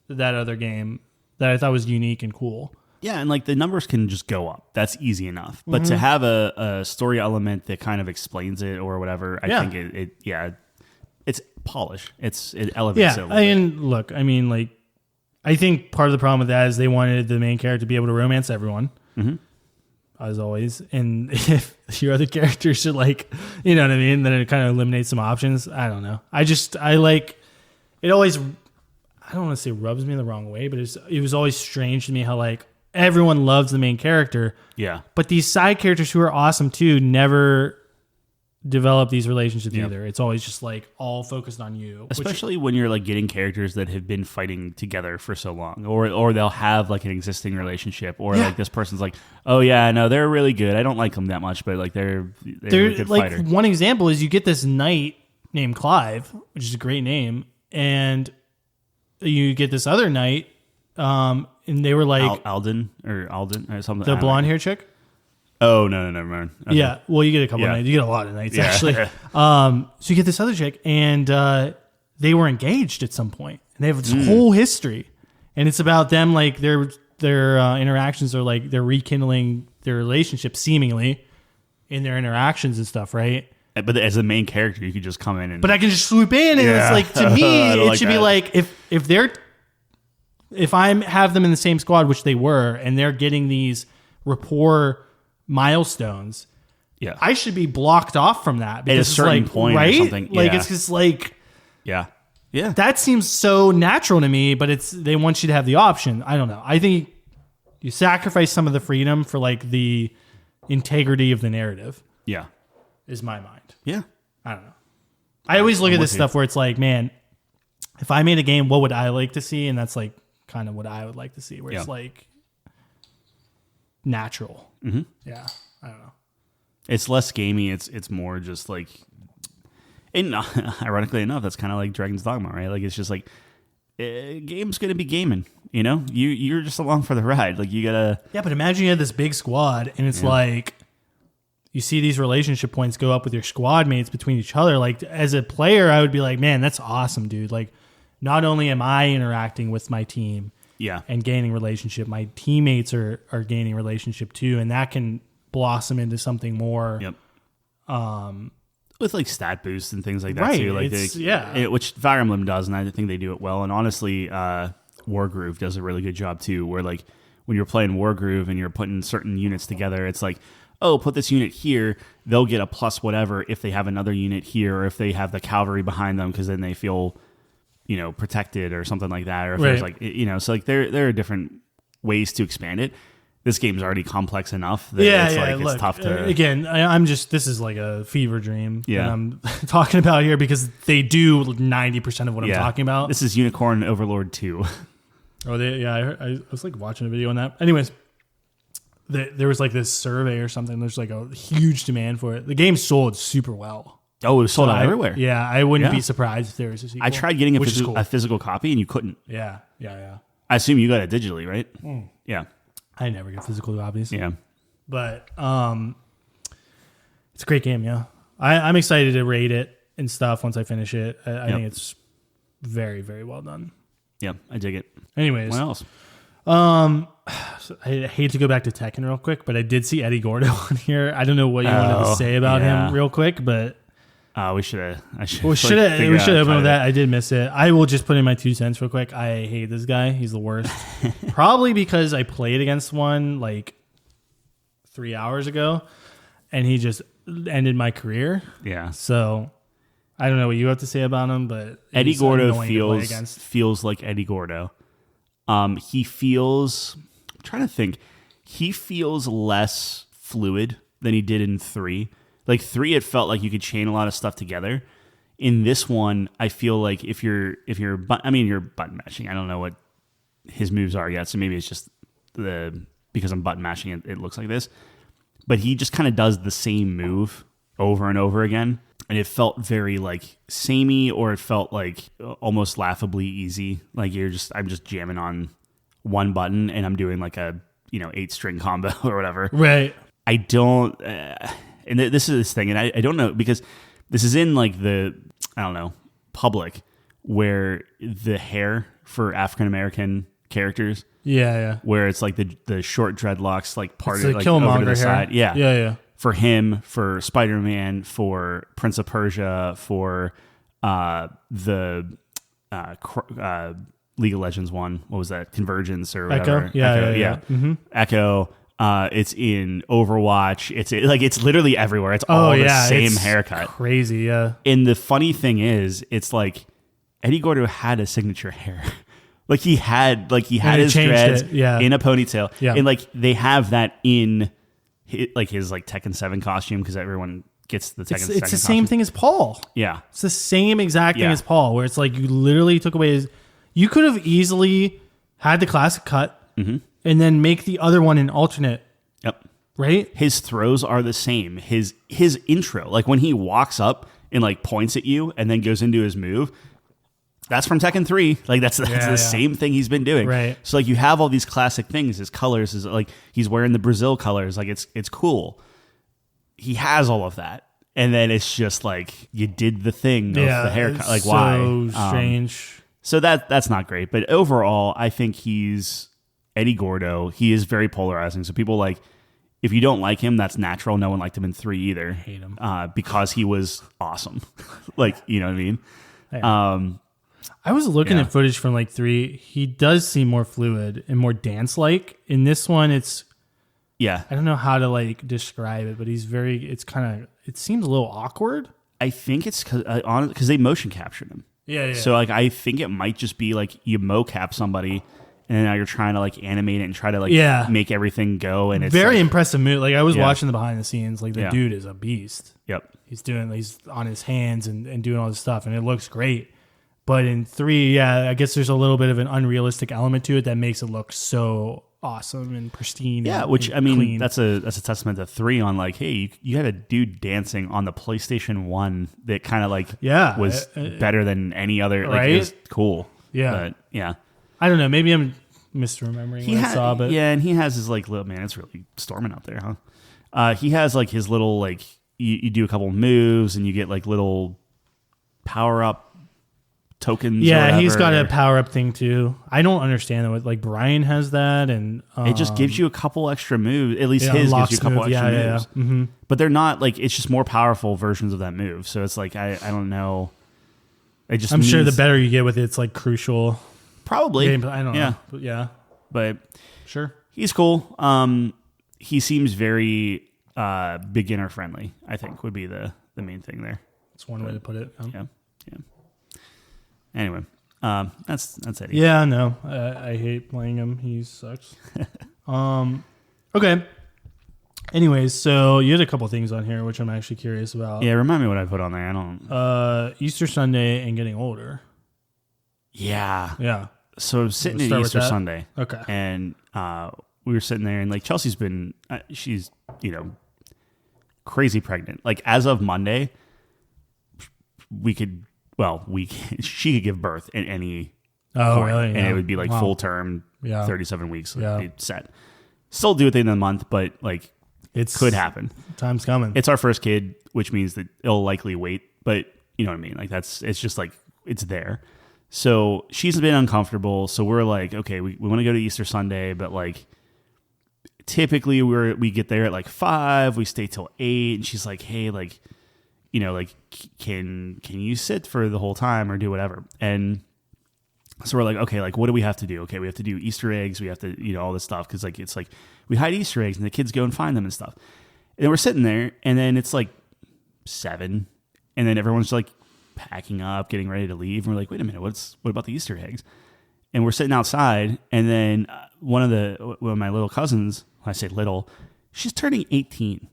that other game that I thought was unique and cool. Yeah, and like the numbers can just go up. That's easy enough. But to have a story element that kind of explains it or whatever, I think it's polish. It elevates it. I think part of the problem with that is they wanted the main character to be able to romance everyone. Mm-hmm. As always, and if your other characters should like, you know what I mean, then it kind of eliminates some options. I don't know. I like it always. I don't want to say rubs me the wrong way, but it was always strange to me how like everyone loves the main character, but these side characters who are awesome too never develop these relationships either. It's always just like all focused on you, especially when you're like getting characters that have been fighting together for so long, or they'll have like an existing relationship, or like this person's like, oh yeah, no, they're really good. I don't like them that much, but like they're a good like fighter. One example is you get this knight named Clive, which is a great name, and you get this other knight, and they were like Alden or something. The blonde hair chick. Oh, no, never mind. Okay. Yeah, well, you get a couple of nights. You get a lot of nights, actually. So you get this other chick, and they were engaged at some point. And they have this whole history. And it's about them, like, their interactions are like they're rekindling their relationship, seemingly, in their interactions and stuff, right? But as a main character, you could just come in and... But I can just swoop in, and it's like, to me, it should be like, if I have them in the same squad, which they were, and they're getting these rapport milestones, I should be blocked off from that because at a certain point, right? or something. Like it's just like, yeah. That seems so natural to me, but they want you to have the option. I don't know. I think you sacrifice some of the freedom for like the integrity of the narrative. Yeah, is my mind. Yeah, I don't know. I always look at this stuff where it's like, man, if I made a game, what would I like to see? And that's like kind of what I would like to see, where it's like natural. Mm-hmm. Yeah, I don't know. It's less gamey. It's more just like, and ironically enough, that's kind of like Dragons Dogma, right? Like it's just like game's gonna be gaming. You know, you're just along for the ride. Like you gotta. Yeah, but imagine you had this big squad, and it's like you see these relationship points go up with your squad mates between each other. Like as a player, I would be like, man, that's awesome, dude. Like not only am I interacting with my team. And gaining relationship. My teammates are gaining relationship too, and that can blossom into something more. With like stat boosts and things like that too. Like which Fire Emblem does, and I think they do it well. And honestly, Wargroove does a really good job too. Where like when you're playing Wargroove and you're putting certain units together, it's like, oh, put this unit here, they'll get a plus whatever if they have another unit here, or if they have the cavalry behind them, because then they feel protected or something like that, or if there's like, so like there are different ways to expand it. This game's already complex enough that it's tough to... Again, this is like a fever dream that I'm talking about here, because they do 90% of what I'm talking about. This is Unicorn Overlord 2. I was like watching a video on that. Anyways, there was like this survey or something. There's like a huge demand for it. The game sold super well. Oh, it was sold out everywhere. Yeah, I wouldn't Yeah. be surprised if there was a sequel. I tried getting which is cool. a physical copy, and you couldn't. Yeah. I assume you got it digitally, right? Yeah. I never get physical copies. Yeah. But it's a great game, yeah. I'm excited to rate it and stuff once I finish it. I think it's very, very well done. Yeah, I dig it. Anyways. What else? So I hate to go back to Tekken real quick, but I did see Eddie Gordo on here. I don't know what you wanted to say about him real quick, but We should have. we should open with that. I did miss it. I will just put in my 2 cents real quick. I hate this guy. He's the worst. Probably because I played against one like 3 hours ago, and he just ended my career. Yeah. So I don't know what you have to say about him, but Eddie Gordo annoying to play against. feels like Eddie Gordo. He feels. I'm trying to think. He feels less fluid than he did in 3. Like 3, it felt like you could chain a lot of stuff together. In this one, I feel like if you're you're button mashing. I don't know what his moves are yet, so maybe it's just because I'm button mashing it looks like this. But he just kind of does the same move over and over again, and it felt very like samey, or it felt like almost laughably easy. Like I'm just jamming on one button and I'm doing like a 8-string combo or whatever. Right. I don't. And this is this thing, and I don't know, because this is in like public, where the hair for African American characters, where it's like the short dreadlocks, like parted like over to the side, yeah. For him, for Spider-Man, for Prince of Persia, for the League of Legends one, what was that? Convergence or whatever? Echo, yeah. Mm-hmm. Echo. It's in Overwatch. It's literally everywhere. It's all the same haircut. Crazy, yeah. And the funny thing is, it's like Eddie Gordo had a signature hair. like he had his dreads in a ponytail. Yeah. And like they have that in his Tekken 7 costume, because everyone gets the Tekken 7 It's the same thing as Paul. Yeah. It's the same exact thing as Paul, where it's like you literally took away his... You could have easily had the classic cut, and then make the other one an alternate. Yep. Right? His throws are the same. His intro, like when he walks up and like points at you and then goes into his move, that's from Tekken 3. Like that's the same thing he's been doing. Right. So like you have all these classic things. His colors is like he's wearing the Brazil colors. Like it's cool. He has all of that. And then it's just like you did the thing of the haircut. Like why? So strange. So that's not great. But overall, I think he's Eddie Gordo. He is very polarizing. So people like, if you don't like him, that's natural. No one liked him in 3 either. I hate him. Because he was awesome. Like, you know what I mean? Yeah. I was looking at footage from like 3. He does seem more fluid and more dance-like. In this one, it's... Yeah. I don't know how to like describe it, but he's very... It seems a little awkward. I think it's because they motion captured him. Yeah. So like, I think it might just be like you mocap somebody, and now you're trying to like animate it and try to like make everything go. And it's very like, impressive move. Like I was watching the behind the scenes. Like the dude is a beast. Yep. He's on his hands and doing all this stuff, and it looks great. But in 3, I guess there's a little bit of an unrealistic element to it that makes it look so awesome and pristine. Yeah, which I mean, clean. That's a testament to 3 on like, hey, you had a dude dancing on the PlayStation 1 that kind of like was better than any other. Like, it was cool. Yeah, but yeah. I don't know. Maybe I'm misremembering what I saw, but and he has his like little man. It's really storming out there, huh? He has like his little like you do a couple moves and you get like little power up tokens. Yeah, he's got a power up thing too. I don't understand that. Like Brian has that, and it just gives you a couple extra moves. At least his gives you a couple extra moves. Yeah. Mm-hmm. But they're not like, it's just more powerful versions of that move. So it's like I don't know. I'm sure the better you get with it, it's like crucial. Probably. I don't know. But yeah. But sure. He's cool. He seems very beginner friendly, I think would be the main thing there. That's one way to put it. Yeah. Anyway, that's Eddie. Yeah, no, I hate playing him. He sucks. Okay. Anyways, so you had a couple things on here, which I'm actually curious about. Yeah, remind me what I put on there. I don't. Easter Sunday and getting older. Yeah. Yeah. So I'm sitting at Easter Sunday. Okay. And we were sitting there, and like Chelsea's been, she's crazy pregnant. Like as of Monday, she could give birth at any Oh, point, really? and Yeah. it would be like Wow. full term, Yeah. 37 weeks Yeah. set. Still do it at the end of the month, but like It's could happen. Time's coming. It's our first kid, which means that it'll likely wait, but you know what I mean? Like it's just like, it's there. So she's been uncomfortable. So we're like, okay, we want to go to Easter Sunday, but like typically we get there at like 5, we stay till 8, and she's like, hey, like, you know, like can you sit for the whole time or do whatever? And so we're like, okay, like what do we have to do? Okay, we have to do Easter eggs. We have to, you know, all this stuff. Cause like, it's like we hide Easter eggs and the kids go and find them and stuff. And we're sitting there and then it's like 7 and then everyone's like packing up, getting ready to leave. And we're like, wait a minute, what about the Easter eggs? And we're sitting outside and then one of my little cousins, when I say little, she's turning 18.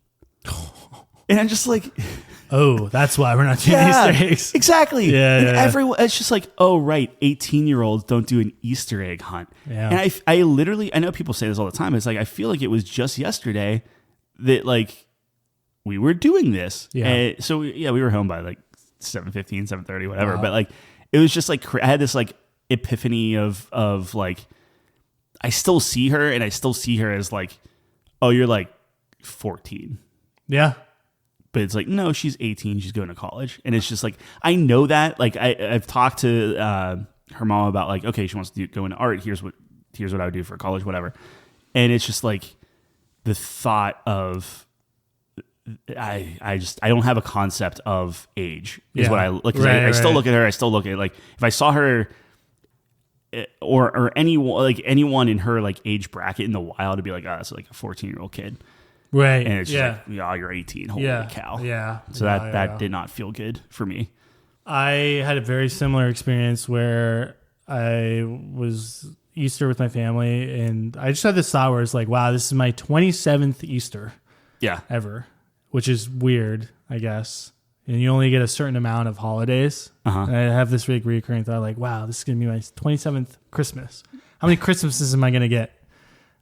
And I'm just like, oh, that's why we're not doing yeah, Easter eggs. exactly. Yeah, and yeah. everyone, it's just like, oh, right, 18-year-olds don't do an Easter egg hunt. Yeah. And I literally, I know people say this all the time. It's like, I feel like it was just yesterday that like we were doing this. Yeah. And so we were home by like 7:15, 7:30, whatever. Wow. But like, it was just like, I had this like epiphany of like, I still see her and I still see her as like, oh, you're like 14. Yeah. But it's like, no, she's 18. She's going to college. And it's just like, I know that. Like, I've talked to her mom about like, okay, she wants to go into art. Here's what I would do for college, whatever. And it's just like the thought of, I don't have a concept of age is Yeah. what I look at. Right, I still right. look at her. I still look at like, if I saw her or anyone in her like age bracket in the wild, to be like, oh, that's like a 14-year-old kid. Right. And it's just yeah. like, oh, you're 18. Holy Yeah. cow. Yeah. So Yeah, that yeah. did not feel good for me. I had a very similar experience where I was Easter with my family, and I just had this thought where it's like, wow, this is my 27th Easter Yeah. ever, which is weird, I guess. And you only get a certain amount of holidays. Uh-huh. And I have this big recurring thought like, wow, this is going to be my 27th Christmas. How many Christmases am I going to get?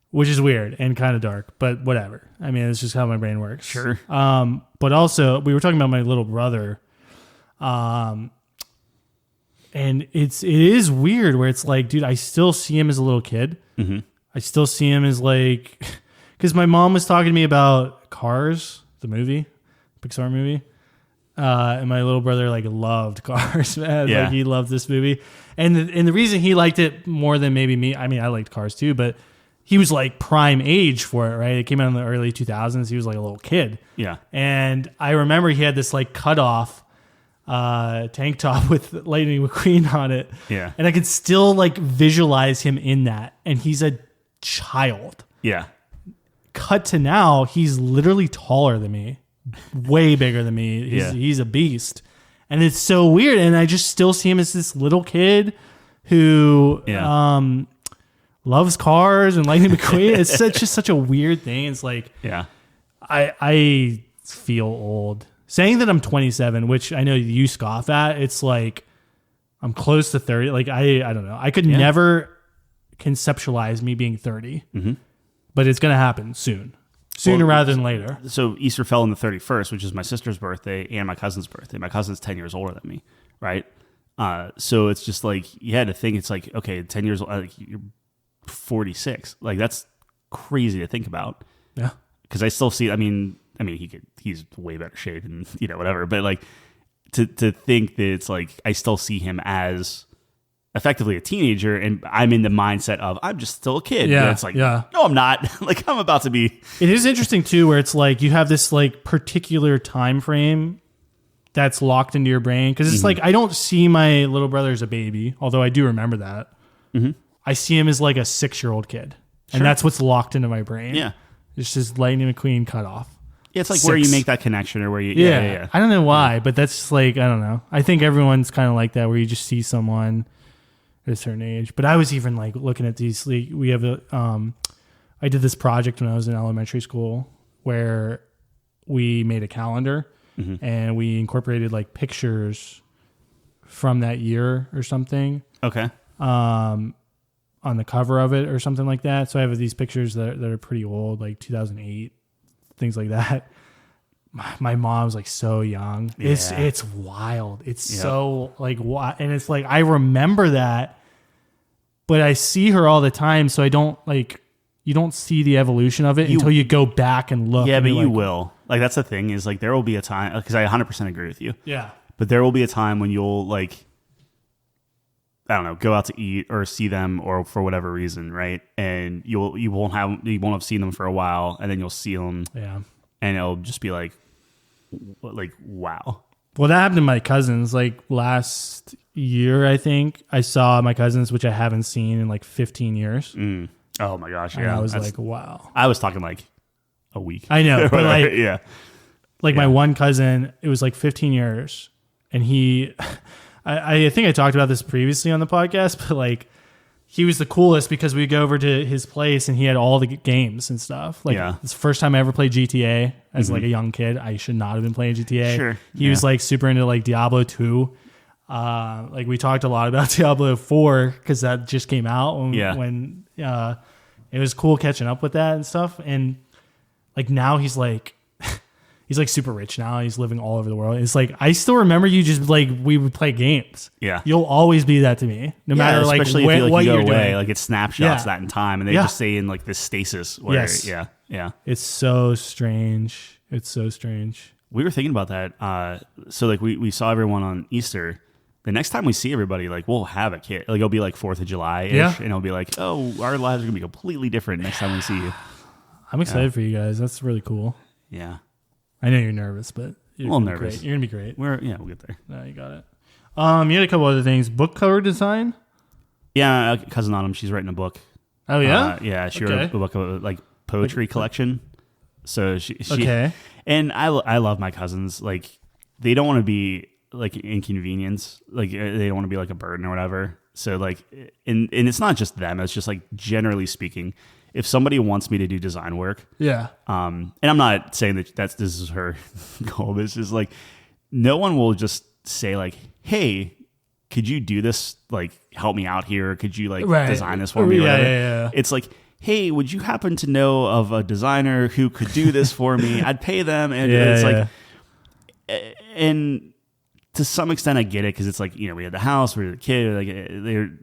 Which is weird and kind of dark, but whatever. I mean, it's just how my brain works. Sure. But also, we were talking about my little brother. And it is weird where it's like, dude, I still see him as a little kid. Mm-hmm. I still see him as like, because my mom was talking to me about Cars, the movie, Pixar movie. And my little brother like loved Cars, man. Yeah. Like he loved this movie. And the reason he liked it more than maybe me, I mean, I liked Cars too, but he was like prime age for it, right? It came out in the early 2000s. He was like a little kid. Yeah. And I remember he had this like cut off tank top with Lightning McQueen on it. Yeah. And I could still like visualize him in that. And he's a child. Yeah. Cut to now, he's literally taller than me, way bigger than me. Yeah. He's a beast. And it's so weird. And I just still see him as this little kid who loves Cars and Lightning McQueen. It's just such a weird thing. It's like, Yeah. I feel old. Saying that I'm 27, which I know you scoff at, it's like I'm close to 30. Like I don't know. I could never conceptualize me being 30, but it's going to happen sooner rather than later. So Easter fell on the 31st, which is my sister's birthday and my cousin's birthday. My cousin's 10 years older than me, right? So it's just like, you had to think, it's like, okay, 10 years old, like you're 46. Like that's crazy to think about. Yeah. Because I still see, I mean, he's way better shape and, you know, whatever. But like to think that it's like, I still see him as effectively a teenager and I'm in the mindset of, I'm just still a kid. Yeah. And it's like, yeah. no, I'm not. Like I'm about to be. It is interesting too, where it's like you have this like particular time frame that's locked into your brain. Cause it's like, I don't see my little brother as a baby, although I do remember that. I see him as like a 6-year-old kid. And that's what's locked into my brain. Yeah. It's just Lightning McQueen cut off. Yeah, it's like where you make that connection or where you, Yeah. I don't know why, but that's just like, I don't know. I think everyone's kind of like that, where you just see someone at a certain age. But I was even like looking at these, like, we have I did this project when I was in elementary school where we made a calendar and we incorporated like pictures from that year or something. Okay. On the cover of it or something like that. So I have these pictures that are pretty old, like 2008, things like that. my mom's like so young. It's wild. It's so like and it's like I remember that, but I see her all the time, so I don't like. You don't see the evolution of it until you go back and look. Yeah, and but you like, will. Like that's the thing is like there will be a time because I 100% agree with you. Yeah, but there will be a time when you'll like, I don't know, go out to eat or see them or for whatever reason, right? And you won't have seen them for a while, and then you'll see them. Yeah, and it'll just be like wow. Well, that happened to my cousins. Like last year, I think I saw my cousins, which I haven't seen in like 15 years. Oh my gosh! And Yeah, I was like, wow. I was talking like a week. I know, but like, yeah, like my one cousin, it was like 15 years, and he, I think I talked about this previously on the podcast, but like, he was the coolest because we'd go over to his place and he had all the games and stuff. Like, it's the first time I ever played GTA as like a young kid. I should not have been playing GTA. Sure. He was like super into like Diablo 2. Like we talked a lot about Diablo 4 because that just came out when it was cool catching up with that and stuff. And like now he's like super rich now. He's living all over the world. It's like I still remember you just like we would play games. Yeah, you'll always be that to me, no matter like especially if what you go you're away. doing. Like it snapshots that in time, and they just stay in like this stasis. Where, yeah. It's so strange. It's so strange. We were thinking about that. So like we saw everyone on Easter. The next time we see everybody, like we'll have a kid. Like it'll be like 4th of July-ish, and it'll be like, oh, our lives are gonna be completely different next time we see you. I'm excited for you guys. That's really cool. Yeah, I know you're nervous, but you're a little nervous. Great. You're gonna be great. We'll get there. No, you got it. You had a couple other things. Book cover design. Yeah, cousin Autumn, she's writing a book. Oh yeah, yeah. She wrote a book of like poetry collection. So she and I love my cousins. Like they don't want to be like inconvenience, like they don't want to be like a burden or whatever. So like, and it's not just them. It's just like generally speaking, if somebody wants me to do design work, and I'm not saying that this is her goal. This is like, no one will just say like, hey, could you do this? Like, help me out here. Could you like design this for me? Yeah. It's like, hey, would you happen to know of a designer who could do this for me? I'd pay them, and it's like, and to some extent, I get it because it's like, we had the house, we had the kid.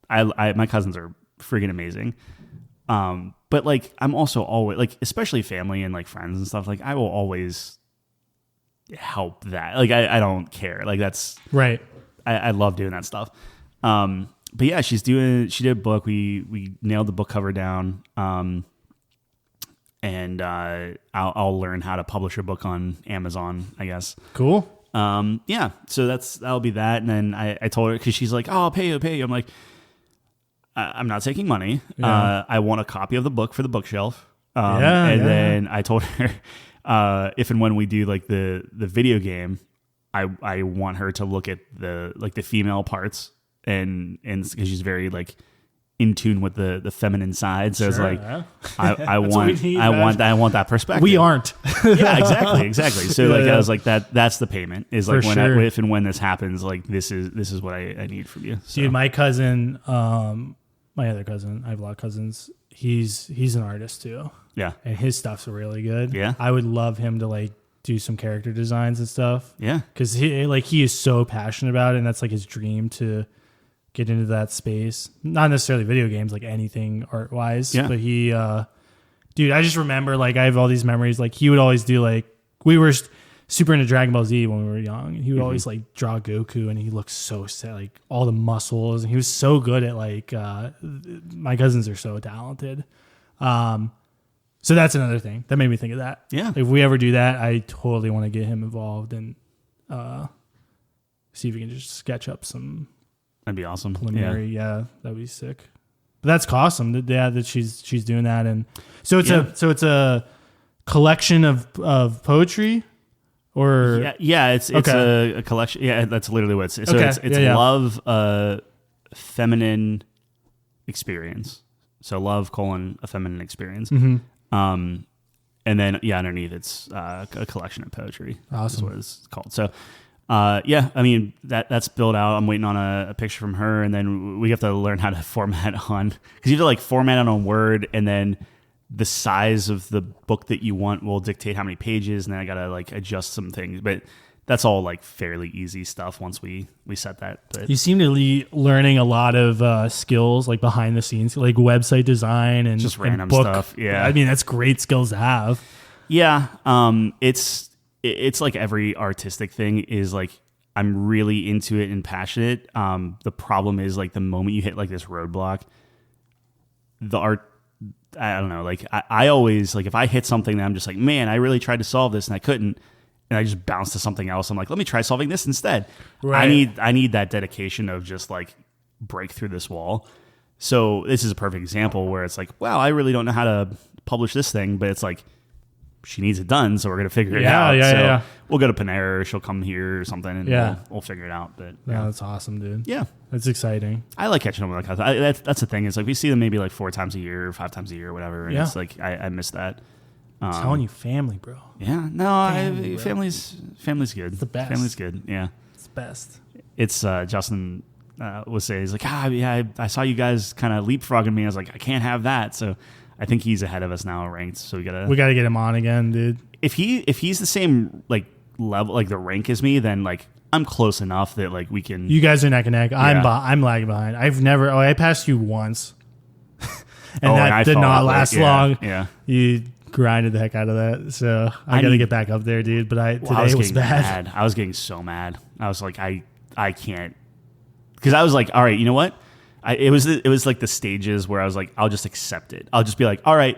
Like my cousins are freaking amazing. But like, I'm also always like, especially family and like friends and stuff. Like, I will always help that. Like, I don't care. Like, that's right. I love doing that stuff. But yeah, she did a book. We nailed the book cover down. And I'll learn how to publish a book on Amazon, I guess. Cool. Yeah, so that'll be that. And then I told her, because she's like, oh, I'll pay you. I'm like, I'm not taking money. I want a copy of the book for the bookshelf. Then I told her, if and when we do like the video game, I want her to look at the female parts and because she's very like in tune with the feminine side. So it's like, I want that perspective. We aren't. Yeah, exactly. So I was like, that's the payment is like if and when this happens, like this is what I need from you. So. Dude, my cousin, my other cousin, I have a lot of cousins. He's an artist too. Yeah. And his stuff's really good. Yeah. I would love him to like do some character designs and stuff. Yeah. Cause he is so passionate about it, and that's like his dream to get into that space. Not necessarily video games, like anything art wise. Yeah. But he, dude, I just remember like I have all these memories. Like he would always do like, we were super into Dragon Ball Z when we were young. And he would always like draw Goku, and he looked so sad, like all the muscles. And he was so good at like, my cousins are so talented. So that's another thing that made me think of that. Yeah. If we ever do that, I totally want to get him involved and, see if we can just sketch up some. That'd be awesome. Preliminary, yeah, that'd be sick. But that's awesome. That she's doing that, and so it's a collection of poetry, or it's a collection. Yeah, that's literally what it's. So it's love, feminine experience. So love : a feminine experience. Mm-hmm. And then underneath it's a collection of poetry. Awesome. Is what it's called. So. I mean that's built out. I'm waiting on a picture from her, and then we have to learn how to format on, because you have to like format it on Word, and then the size of the book that you want will dictate how many pages, and then I gotta like adjust some things. But that's all like fairly easy stuff once we set that. But You seem to be learning a lot of skills like behind the scenes, like website design and just random and book. stuff. Yeah, I mean that's great skills to have. yeah. It's like every artistic thing is like I'm really into it and passionate. The problem is like the moment you hit like this roadblock, the art. I don't know. Like I always like if I hit something that I'm just like, man, I really tried to solve this and I couldn't. And I just bounce to something else. I'm like, let me try solving this instead. Right. I need that dedication of just like break through this wall. So this is a perfect example where it's like, wow, I really don't know how to publish this thing, but it's like she needs it done, so we're gonna figure it out. So we'll go to Panera, or she'll come here or something, and we'll figure it out. But yeah, that's awesome, dude. Yeah, that's exciting. I like catching up with my cousins. That's the thing. It's like we see them maybe like 4 times a year or 5 times a year or whatever. And it's like I miss that. I'm telling you, family, bro. Yeah, no, family's good. It's the best. Family's good. Yeah, it's the best. It's Justin was saying, he's like, yeah, I saw you guys kind of leapfrogging me. I was like, I can't have that. So I think he's ahead of us now ranked. So we gotta get him on again, dude. If he's the same like level, like the rank as me, then like I'm close enough that like we can. You guys are neck and neck. I'm lagging behind. I passed you once, and that did not last long. Yeah, you grinded the heck out of that. So I got to get back up there, dude. But today was bad. I was getting so mad. I was like, I can't, because I was like, all right, you know what? It was like the stages where I was like, I'll just accept it. I'll just be like, all right,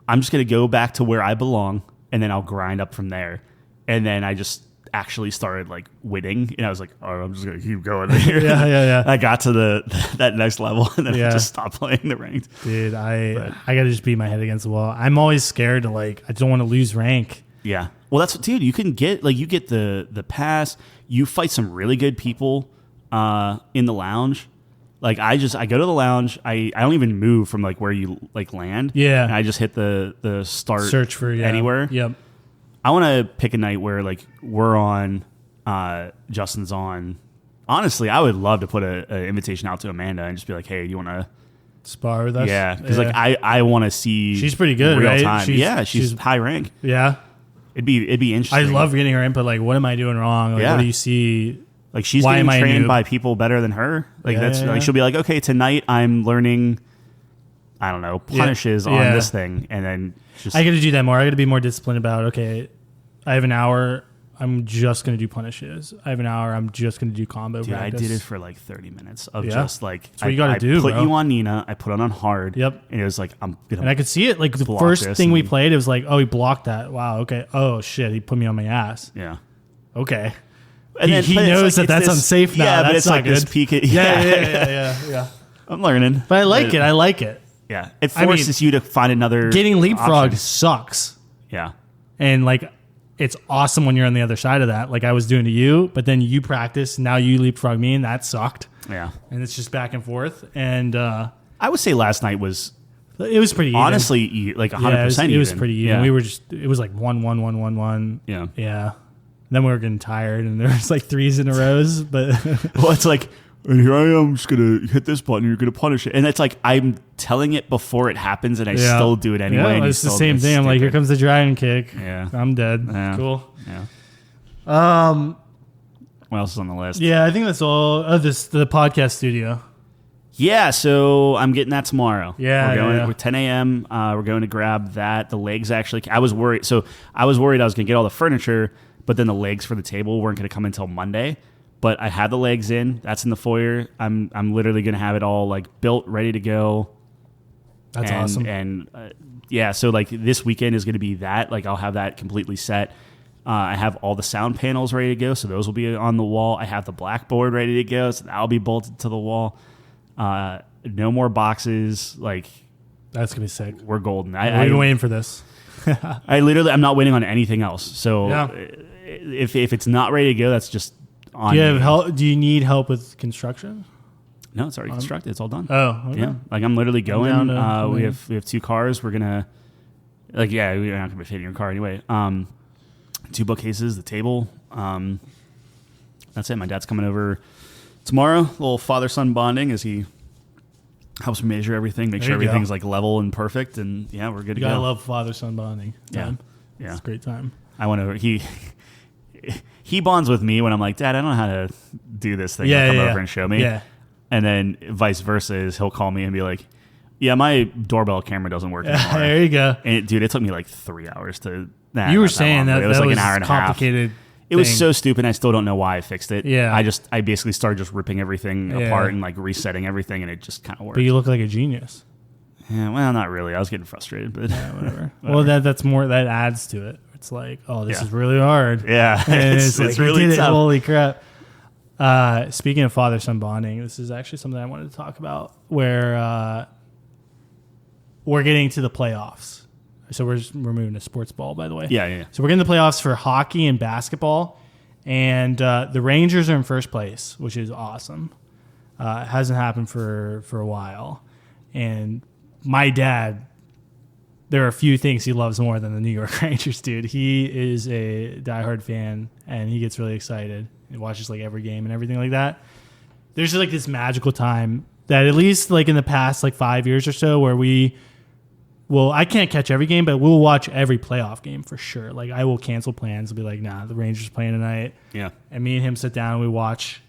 I'm just gonna go back to where I belong, and then I'll grind up from there. And then I just actually started like winning, and I was like, oh, I'm just gonna keep going there. yeah. I got to that next level, and then I just stopped playing the ranked. Dude, I gotta just beat my head against the wall. I'm always scared to I don't want to lose rank. Yeah. Well, that's dude. You can get you get the pass. You fight some really good people in the lounge. Like I go to the lounge. I don't even move from like where you like land. Yeah. And I just hit the start search for anywhere. Yep. I want to pick a night where like we're on, Justin's on. Honestly, I would love to put an invitation out to Amanda and just be like, hey, do you want to spar with us? Yeah, because like I want to see. She's pretty good, real right? time. She's high rank. Yeah, it'd be interesting. I love getting her input. Like, what am I doing wrong? Like, what do you see? Like she's getting trained by people better than her. Like like she'll be like, okay, tonight I'm learning. I don't know, punishes on this thing, and then I got to do that more. I got to be more disciplined about. Okay, I have an hour. I'm just going to do punishes. I have an hour. I'm just going to do combo practice. I did it for like 30 minutes of just like. That's what you got to do, put you on Nina. I put it on hard. Yep. And it was like, I'm going to. And I could see it. Like the first thing we played, it was like, oh, he blocked that. Wow. Okay. Oh, shit. He put me on my ass. Yeah. Okay. And he knows that's unsafe now. Yeah, that's but it's not like good. this peak. Yeah. I'm learning. But I like it. Yeah. It forces you to find another. Getting leapfrogged sucks. Yeah. And like, it's awesome when you're on the other side of that, like I was doing to you, but then you practice, now you leapfrog me, and that sucked. Yeah. And it's just back and forth. And I would say last night was. It was pretty even. Honestly, like 100% it was pretty even. Yeah. We were it was like 1-1-1-1-1. Yeah. Yeah. Then we were getting tired, and there was like 3s in a rows, but. Well, it's like, and here I am, just going to hit this button, you're going to punish it. And it's like, I'm telling it before it happens, and I still do it anyway. Yeah, and it's the same thing. I'm like, here comes the dragon kick. Yeah. I'm dead. Yeah. Cool. Yeah. What else is on the list? Yeah, I think that's all. Oh, the podcast studio. Yeah, so I'm getting that tomorrow. Yeah, we're 10 a.m. We're going to grab that. The legs actually, I was worried I was going to get all the furniture, but then the legs for the table weren't going to come until Monday. But I had the legs in. That's in the foyer. I'm literally going to have it all like built, ready to go. That's awesome. And so like this weekend is going to be that. Like I'll have that completely set. I have all the sound panels ready to go, so those will be on the wall. I have the blackboard ready to go, so that'll be bolted to the wall. No more boxes. Like that's gonna be sick. We're golden. I've been waiting for this. I'm not waiting on anything else. So if it's not ready to go, that's just. Do you have help? Do you need help with construction? No, it's already constructed. It's all done. Oh, okay. Yeah. Like I'm literally going. We have 2 cars. We're gonna, we're not gonna be fitting your car anyway. 2 bookcases, the table. That's it. My dad's coming over tomorrow. A little father-son bonding as he helps me measure everything, make There sure you go. everything's like level and perfect, and yeah, we're good You to gotta go. love father-son bonding. Time. Yeah. It's a great time. I went over. He bonds with me when I'm like, Dad, I don't know how to do this thing. Yeah, He'll come yeah, over and show me. Yeah. And then vice versa is he'll call me and be like, yeah, my doorbell camera doesn't work anymore. There you go. And it took me like 3 hours to. You were saying that it was that like was an hour and a half. complicated. It was thing. so stupid. I still don't know why I fixed it. Yeah. I basically started just ripping everything Yeah. apart and like resetting everything, and it just kind of worked. But you look like a genius. Yeah, well, not really. I was getting frustrated, but Yeah, whatever. Well, that's more. That adds to it. It's like, oh, this Yeah. is really hard. yeah, And it's like, really we did it. tough. Holy crap. Speaking of father-son bonding, this is actually something I wanted to talk about where we're getting to the playoffs. So we're moving to sports ball, by the way. Yeah. So we're getting the playoffs for hockey and basketball. And the Rangers are in first place, which is awesome. It hasn't happened for a while. And my dad, there are a few things he loves more than the New York Rangers, dude. He is a diehard fan, and he gets really excited. He watches like every game and everything like that. There's just like this magical time that at least like in the past like 5 years or so where I can't catch every game, but we'll watch every playoff game for sure. Like I will cancel plans and be like, nah, the Rangers playing tonight. Yeah. And me and him sit down and we watch.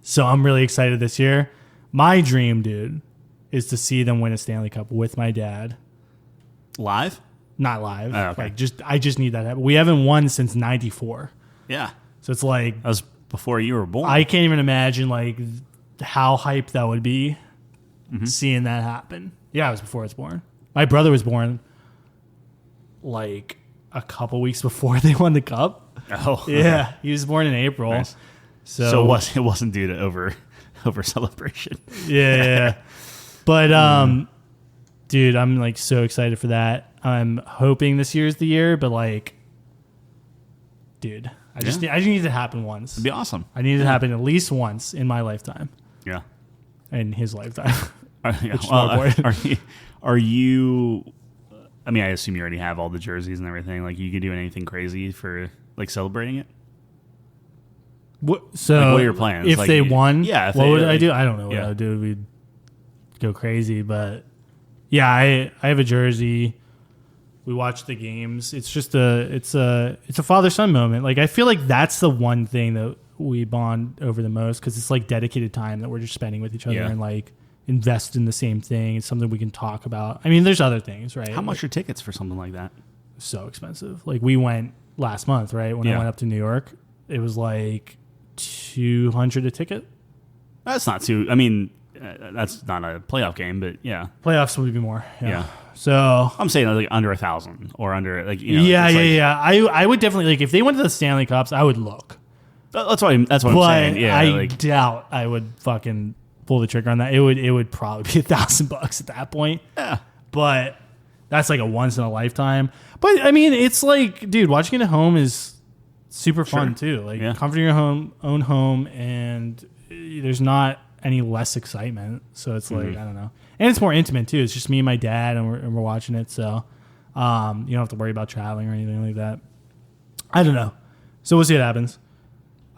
So I'm really excited this year. My dream, dude, is to see them win a Stanley Cup with my dad. Live? Not live. Oh, okay. I just need that to happen. We haven't won since '94. Yeah. So it's like That was before you were born. I can't even imagine like how hyped that would be seeing that happen. Yeah, it was before I was born. My brother was born like a couple weeks before they won the cup. Oh. Yeah, he was born in April. Nice. So it wasn't due to over celebration. yeah. But dude, I'm like so excited for that. I'm hoping this year's the year, but like dude, I just need it to happen once. It'd be awesome. I need it to happen at least once in my lifetime. Yeah. In his lifetime. Yeah. Which is more important. Are you? I mean, I assume you already have all the jerseys and everything. Like, you could do anything crazy for like celebrating it. So Like, what are your plans? If Like, they won, yeah, if what they, would like, I do? I don't know what yeah. I would do. We'd go crazy, but yeah, I have a jersey. We watch the games. It's just it's a father-son moment. Like I feel like that's the one thing that we bond over the most because it's like dedicated time that we're just spending with each other Yeah. and like invest in the same thing. It's something we can talk about. I mean, there's other things, right? How much are tickets for something like that? So expensive. Like we went last month, right? When I Yeah. went up to New York, it was like $200 a ticket. That's not too. I mean, that's not a playoff game, but yeah. Playoffs would be more. Yeah. So I'm saying like under 1,000 or under like you know. yeah. it's like- I would definitely like if they went to the Stanley Cups, I would look. That's what I'm But saying. Yeah. I like, doubt I would fucking pull the trigger on that. It would probably be $1,000 at that point. yeah. But that's like a once in a lifetime. But I mean, it's like, dude, watching it at home is super fun too. Like Yeah. comforting your own home, and there's not any less excitement. So it's like I don't know, and it's more intimate too. It's just me and my dad, and we're watching it. So you don't have to worry about traveling or anything like that. I don't know. So we'll see what happens.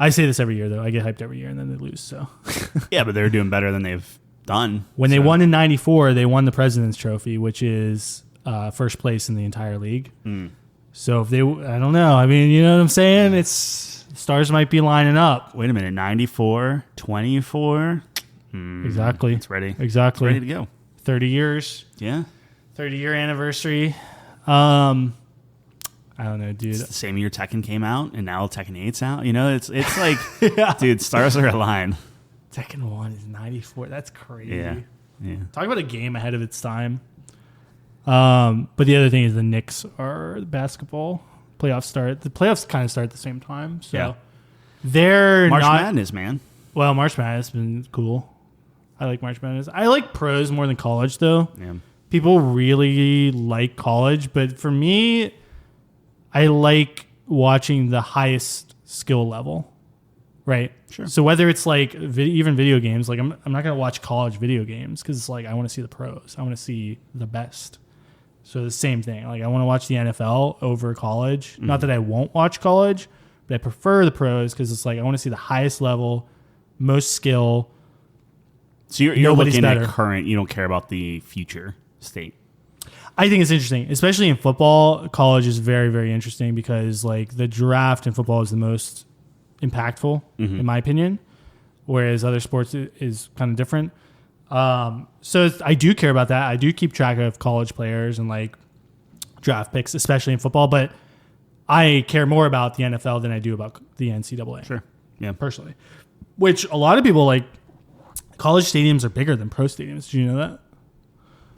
I say this every year though. I get hyped every year, and then they lose. So Yeah, but they're doing better than they've done. when they So, won in '94, they won the President's Trophy, which is first place in the entire league. So if they, I don't know. I mean, you know what I'm saying? It's stars might be lining up. Wait a minute, 94, 24. Exactly. It's ready. Exactly. It's ready to go. 30 years. Yeah. 30-year anniversary. I don't know, dude. It's the same year Tekken came out, and now Tekken 8's out. You know, it's like, dude, stars are aligned. Tekken 1 is 94. That's crazy. Yeah. Talk about a game ahead of its time. But the other thing is the Knicks are the basketball playoffs start. The playoffs kind of start at the same time. So Yeah. they're March not. Madness, man. Well, March Madness has been cool. I like March Madness. I like pros more than college, though. Yeah. People really like college, but for me, I like watching the highest skill level, right? Sure. So whether it's like even video games, like I'm not going to watch college video games because it's like I want to see the pros. I want to see the best. So the same thing. Like I want to watch the NFL over college. Not that I won't watch college, but I prefer the pros because it's like I want to see the highest level, most skill. So you're Nobody's looking better. at current. You don't care about the future state. I think it's interesting, especially in football. College is very, very interesting because like the draft in football is the most impactful, in my opinion, whereas other sports is kind of different. So I do care about that. I do keep track of college players and like draft picks, especially in football, but I care more about the NFL than I do about the NCAA. Sure. Yeah. Personally, which a lot of people like. College stadiums are bigger than pro stadiums. Do you know that?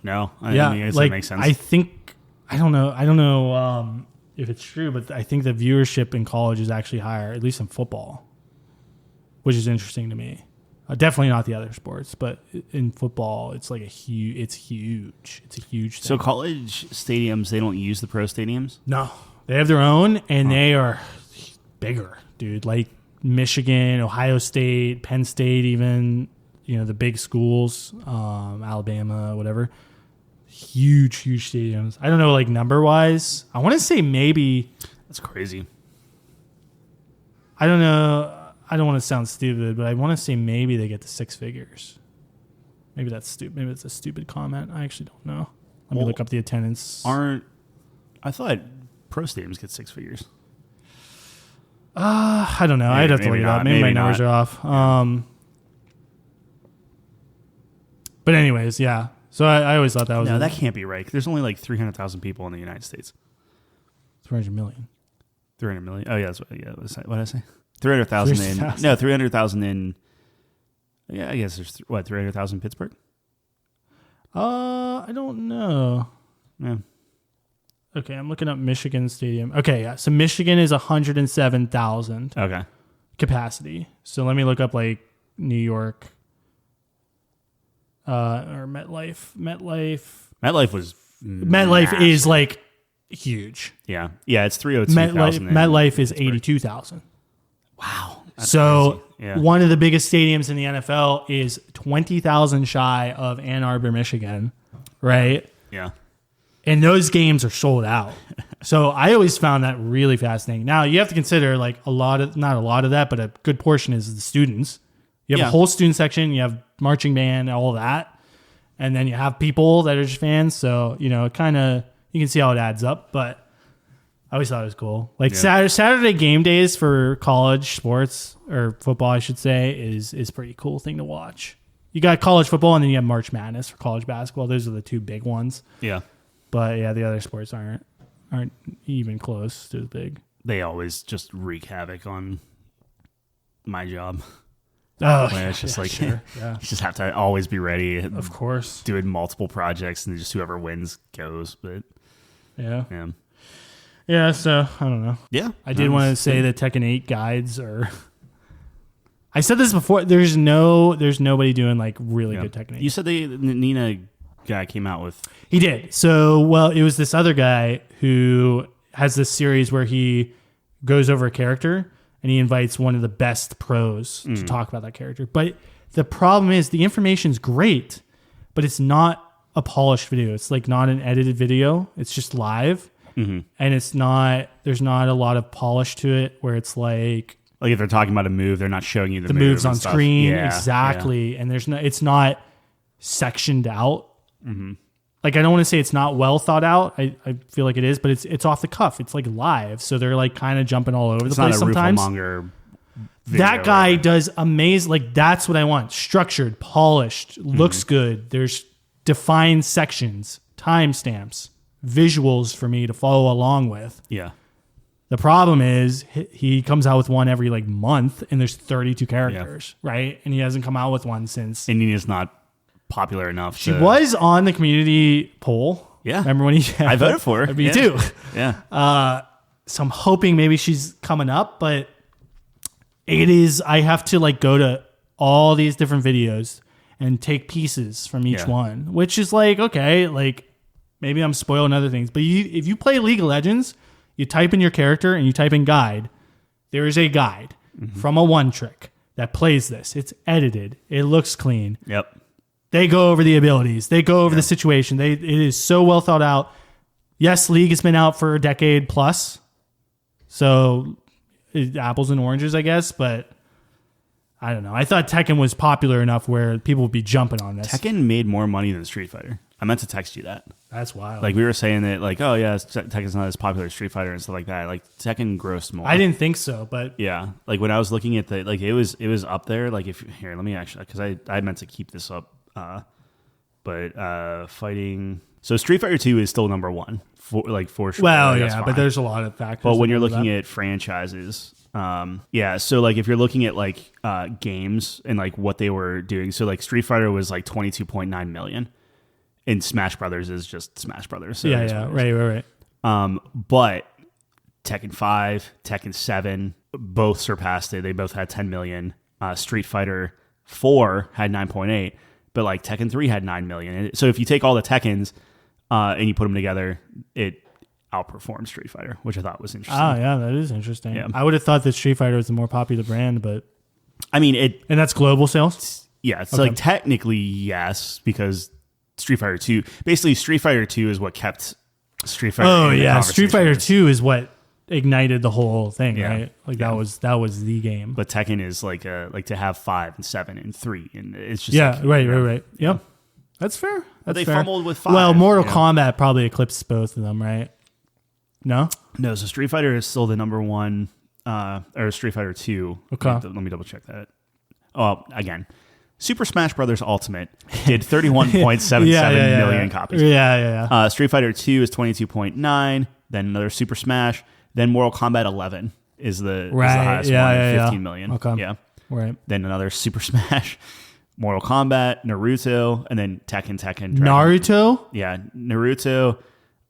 No. I guess like that makes sense. I think I don't know if it's true, but I think the viewership in college is actually higher, at least in football, which is interesting to me. Definitely not the other sports, but in football, it's like it's huge. It's a huge thing. So college stadiums, they don't use the pro stadiums? No, they have their own, and they are bigger, dude. Like Michigan, Ohio State, Penn State, even. The big schools, Alabama, whatever, huge stadiums. I don't know, like number wise. I want to say maybe. That's crazy. I don't know. I don't want to sound stupid, but I want to say maybe they get to 6 figures. Maybe that's stupid. Maybe it's a stupid comment. I actually don't know. Let me look up the attendance. I thought pro stadiums get 6 figures. I don't know. I'd have to look it up. Maybe my numbers are off. But anyways, yeah. So I always thought that was... No, that can't be right. There's only like 300,000 people in the United States. 300 million. 300 million? Oh, yeah. That's what did I say? 300,000 in... No, 300,000 in... Yeah, I guess there's, 300,000 in Pittsburgh? I don't know. Yeah. Okay, I'm looking up Michigan Stadium. Okay, yeah. So Michigan is 107,000 Okay. capacity. So let me look up like New York... or MetLife. MetLife is like huge. Yeah. Yeah, it's 302,000. MetLife is 82,000. Wow. So Yeah. one of the biggest stadiums in the NFL is 20,000 shy of Ann Arbor, Michigan, right? Yeah. And those games are sold out. So I always found that really fascinating. Now you have to consider like not a lot of that, but a good portion is the students. You have a whole student section, you have marching band, all of that. And then you have people that are just fans. So, it kind of, you can see how it adds up. But I always thought it was cool. Like Saturday game days for college sports, or football, I should say, is pretty cool thing to watch. You got college football and then you have March Madness for college basketball. Those are the two big ones. Yeah. But yeah, the other sports aren't even close to as big. They always just wreak havoc on my job. Oh, it's just sure. You just have to always be ready. Of course. Doing multiple projects and just whoever wins goes. But yeah. So I don't know. Yeah. I did want to say the Tekken 8 guides are. I said this before. There's nobody doing like really good Tekken 8. You said the Nina guy came out with. He did. So, it was this other guy who has this series where he goes over a character and he invites one of the best pros to talk about that character. But the problem is the information's great, but it's not a polished video. It's like not an edited video. It's just live. And there's not a lot of polish to it where it's like if they're talking about a move, they're not showing you the moves on stuff. screen. Exactly. Yeah. And it's not sectioned out. Like, I don't want to say it's not well thought out. I feel like it is, but it's off the cuff. It's like live. So they're like kind of jumping all over the place sometimes. That guy does amazing. Like, that's what I want. Structured, polished, looks good. There's defined sections, timestamps, visuals for me to follow along with. Yeah. The problem is he comes out with one every like month and there's 32 characters, right? And he hasn't come out with one since. And Nina's not popular enough. She was on the community poll. Yeah. Remember when I voted for her. Me too. Yeah. So I'm hoping maybe she's coming up, but I have to like go to all these different videos and take pieces from each one, which is like, okay, like maybe I'm spoiling other things, but if you play League of Legends, you type in your character and you type in guide, there is a guide from a one trick that plays this. It's edited. It looks clean. Yep. They go over the abilities. They go over the situation. It is so well thought out. Yes, League has been out for a decade plus. So apples and oranges, I guess. But I don't know. I thought Tekken was popular enough where people would be jumping on this. Tekken made more money than Street Fighter. I meant to text you that. That's wild. Like we were saying that, like, oh yeah, Tekken's not as popular as Street Fighter and stuff like that. Like Tekken grossed more. I didn't think so, but yeah, like when I was looking at the, like it was up there. Like if here, let me actually, because I meant to keep this up, but fighting. So Street Fighter 2 is still number one for sure. Well, yeah, but there's a lot of factors. But when you're looking at franchises, yeah, so like if you're looking at like games and like what they were doing, so like Street Fighter was like 22.9 million, and Smash Brothers is just Smash Brothers. So yeah, right. But Tekken 5, Tekken 7 both surpassed it. They both had 10 million. Street Fighter 4 had 9.8, but like Tekken 3 had 9 million. And so if you take all the Tekkens and you put them together, it outperformed Street Fighter, which I thought was interesting. Oh, yeah, that is interesting. Yeah. I would have thought that Street Fighter was the more popular brand, but I mean it. And that's global sales? Yeah, it's like technically yes, because Street Fighter 2, basically Street Fighter 2 is what kept Street Fighter. Oh yeah, Street Fighter 2 is what ignited the whole thing, right? Like that was the game. But Tekken is like to have 5 and 7 and 3, and it's just right. Yep, that's fair. But they fair. fumbled with 5. Well, Mortal Kombat probably eclipsed both of them, right? No. So Street Fighter is still the number one, or Street Fighter 2. Okay, let me double check that. Oh, again. Super Smash Brothers Ultimate did 31.77 million copies. Yeah. Street Fighter 2 is 22.9. Then another Super Smash. Then Mortal Kombat 11 is the highest one at 15 million. Okay. Yeah. Right. Then another Super Smash, Mortal Kombat, Naruto, and then Tekken. Naruto? Yeah. Naruto,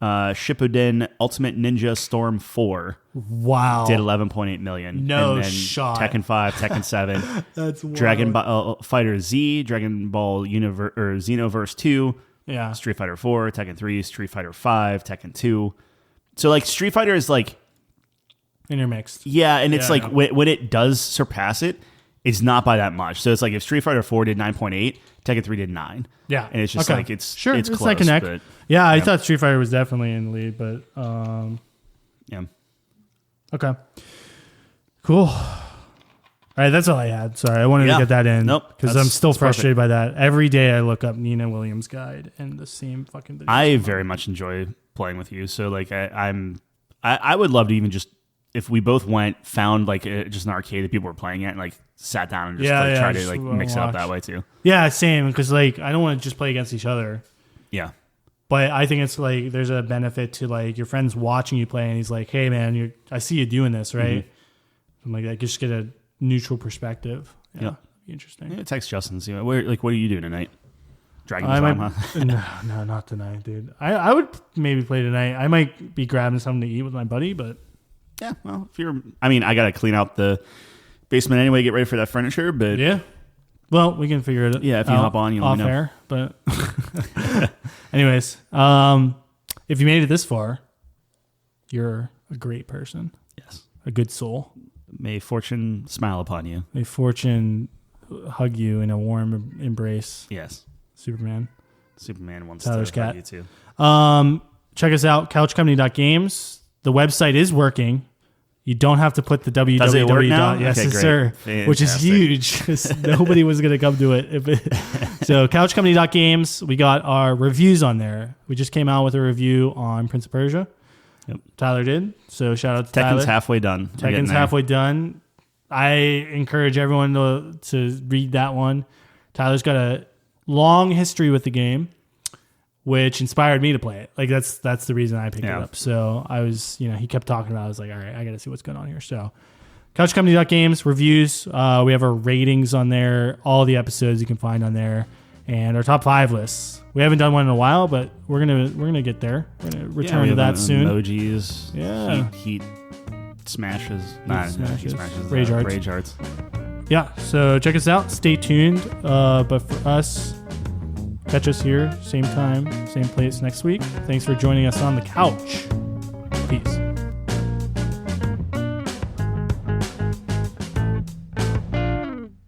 Shippuden, Ultimate Ninja Storm 4. Wow. Did 11.8 million. No and then shot. Tekken 5, Tekken 7. That's wild. Dragon Ball Fighter Z, Dragon Ball Xenoverse 2. Yeah. Street Fighter 4, Tekken 3, Street Fighter 5, Tekken 2. So like Street Fighter is like intermixed. Yeah, and it's like when it does surpass it, it's not by that much. So it's like if Street Fighter 4 did 9.8, Tekken 3 did 9. Yeah. And it's just like it's close, like a neck. But, yeah, I thought Street Fighter was definitely in the lead, but yeah. Okay. Cool. All right, that's all I had. Sorry, I wanted to get that in. Nope. Because I'm still frustrated by that. Every day I look up Nina Williams' guide and the same fucking video. I very much enjoy playing with you. So like I would love to even just, if we both found like just an arcade that people were playing at and like sat down and just try to like mix it up that way too. Yeah, same. Because like I don't want to just play against each other. Yeah. But I think it's like there's a benefit to like your friend's watching you play and he's like, hey man, I see you doing this, right? Mm-hmm. I'm like, I just get a neutral perspective. Yeah. Be interesting. Yeah, text Justin. See what are you doing tonight? Dragons Dogma? No, not tonight, dude. I would maybe play tonight. I might be grabbing something to eat with my buddy, but yeah. Well, I got to clean out the basement anyway, get ready for that furniture. But yeah. Well, we can figure it out. Yeah, if you hop on, you let me know. Air, but anyways, if you made it this far, you're a great person. Yes. A good soul. May fortune smile upon you. May fortune hug you in a warm embrace. Yes. Superman wants Tyler's to hug cat. you too. Check us out, couchcompany.games. The website is working. You don't have to put the www. Does it work now? Yes, okay, sir. Fantastic. Which is huge. Nobody was going to come to it. So couchcompany.games, we got our reviews on there. We just came out with a review on Prince of Persia. Yep. Tyler did. So shout out to Tekken's Tyler. halfway done. Tekken's halfway done. I encourage everyone to read that one. Tyler's got a long history with the game, which inspired me to play it. Like that's the reason I picked it up. So I was, he kept talking about it. I was like, all right, I got to see what's going on here. So couchcompany.games, reviews. We have our ratings on there. All the episodes you can find on there. And our top 5 lists. We haven't done one in a while, but we're gonna get there. We're gonna return to that soon. Emojis. Yeah. Heat smashes. Smashes. Rage arts. Yeah. So check us out. Stay tuned. But for us, catch us here, same time, same place next week. Thanks for joining us on the couch. Peace.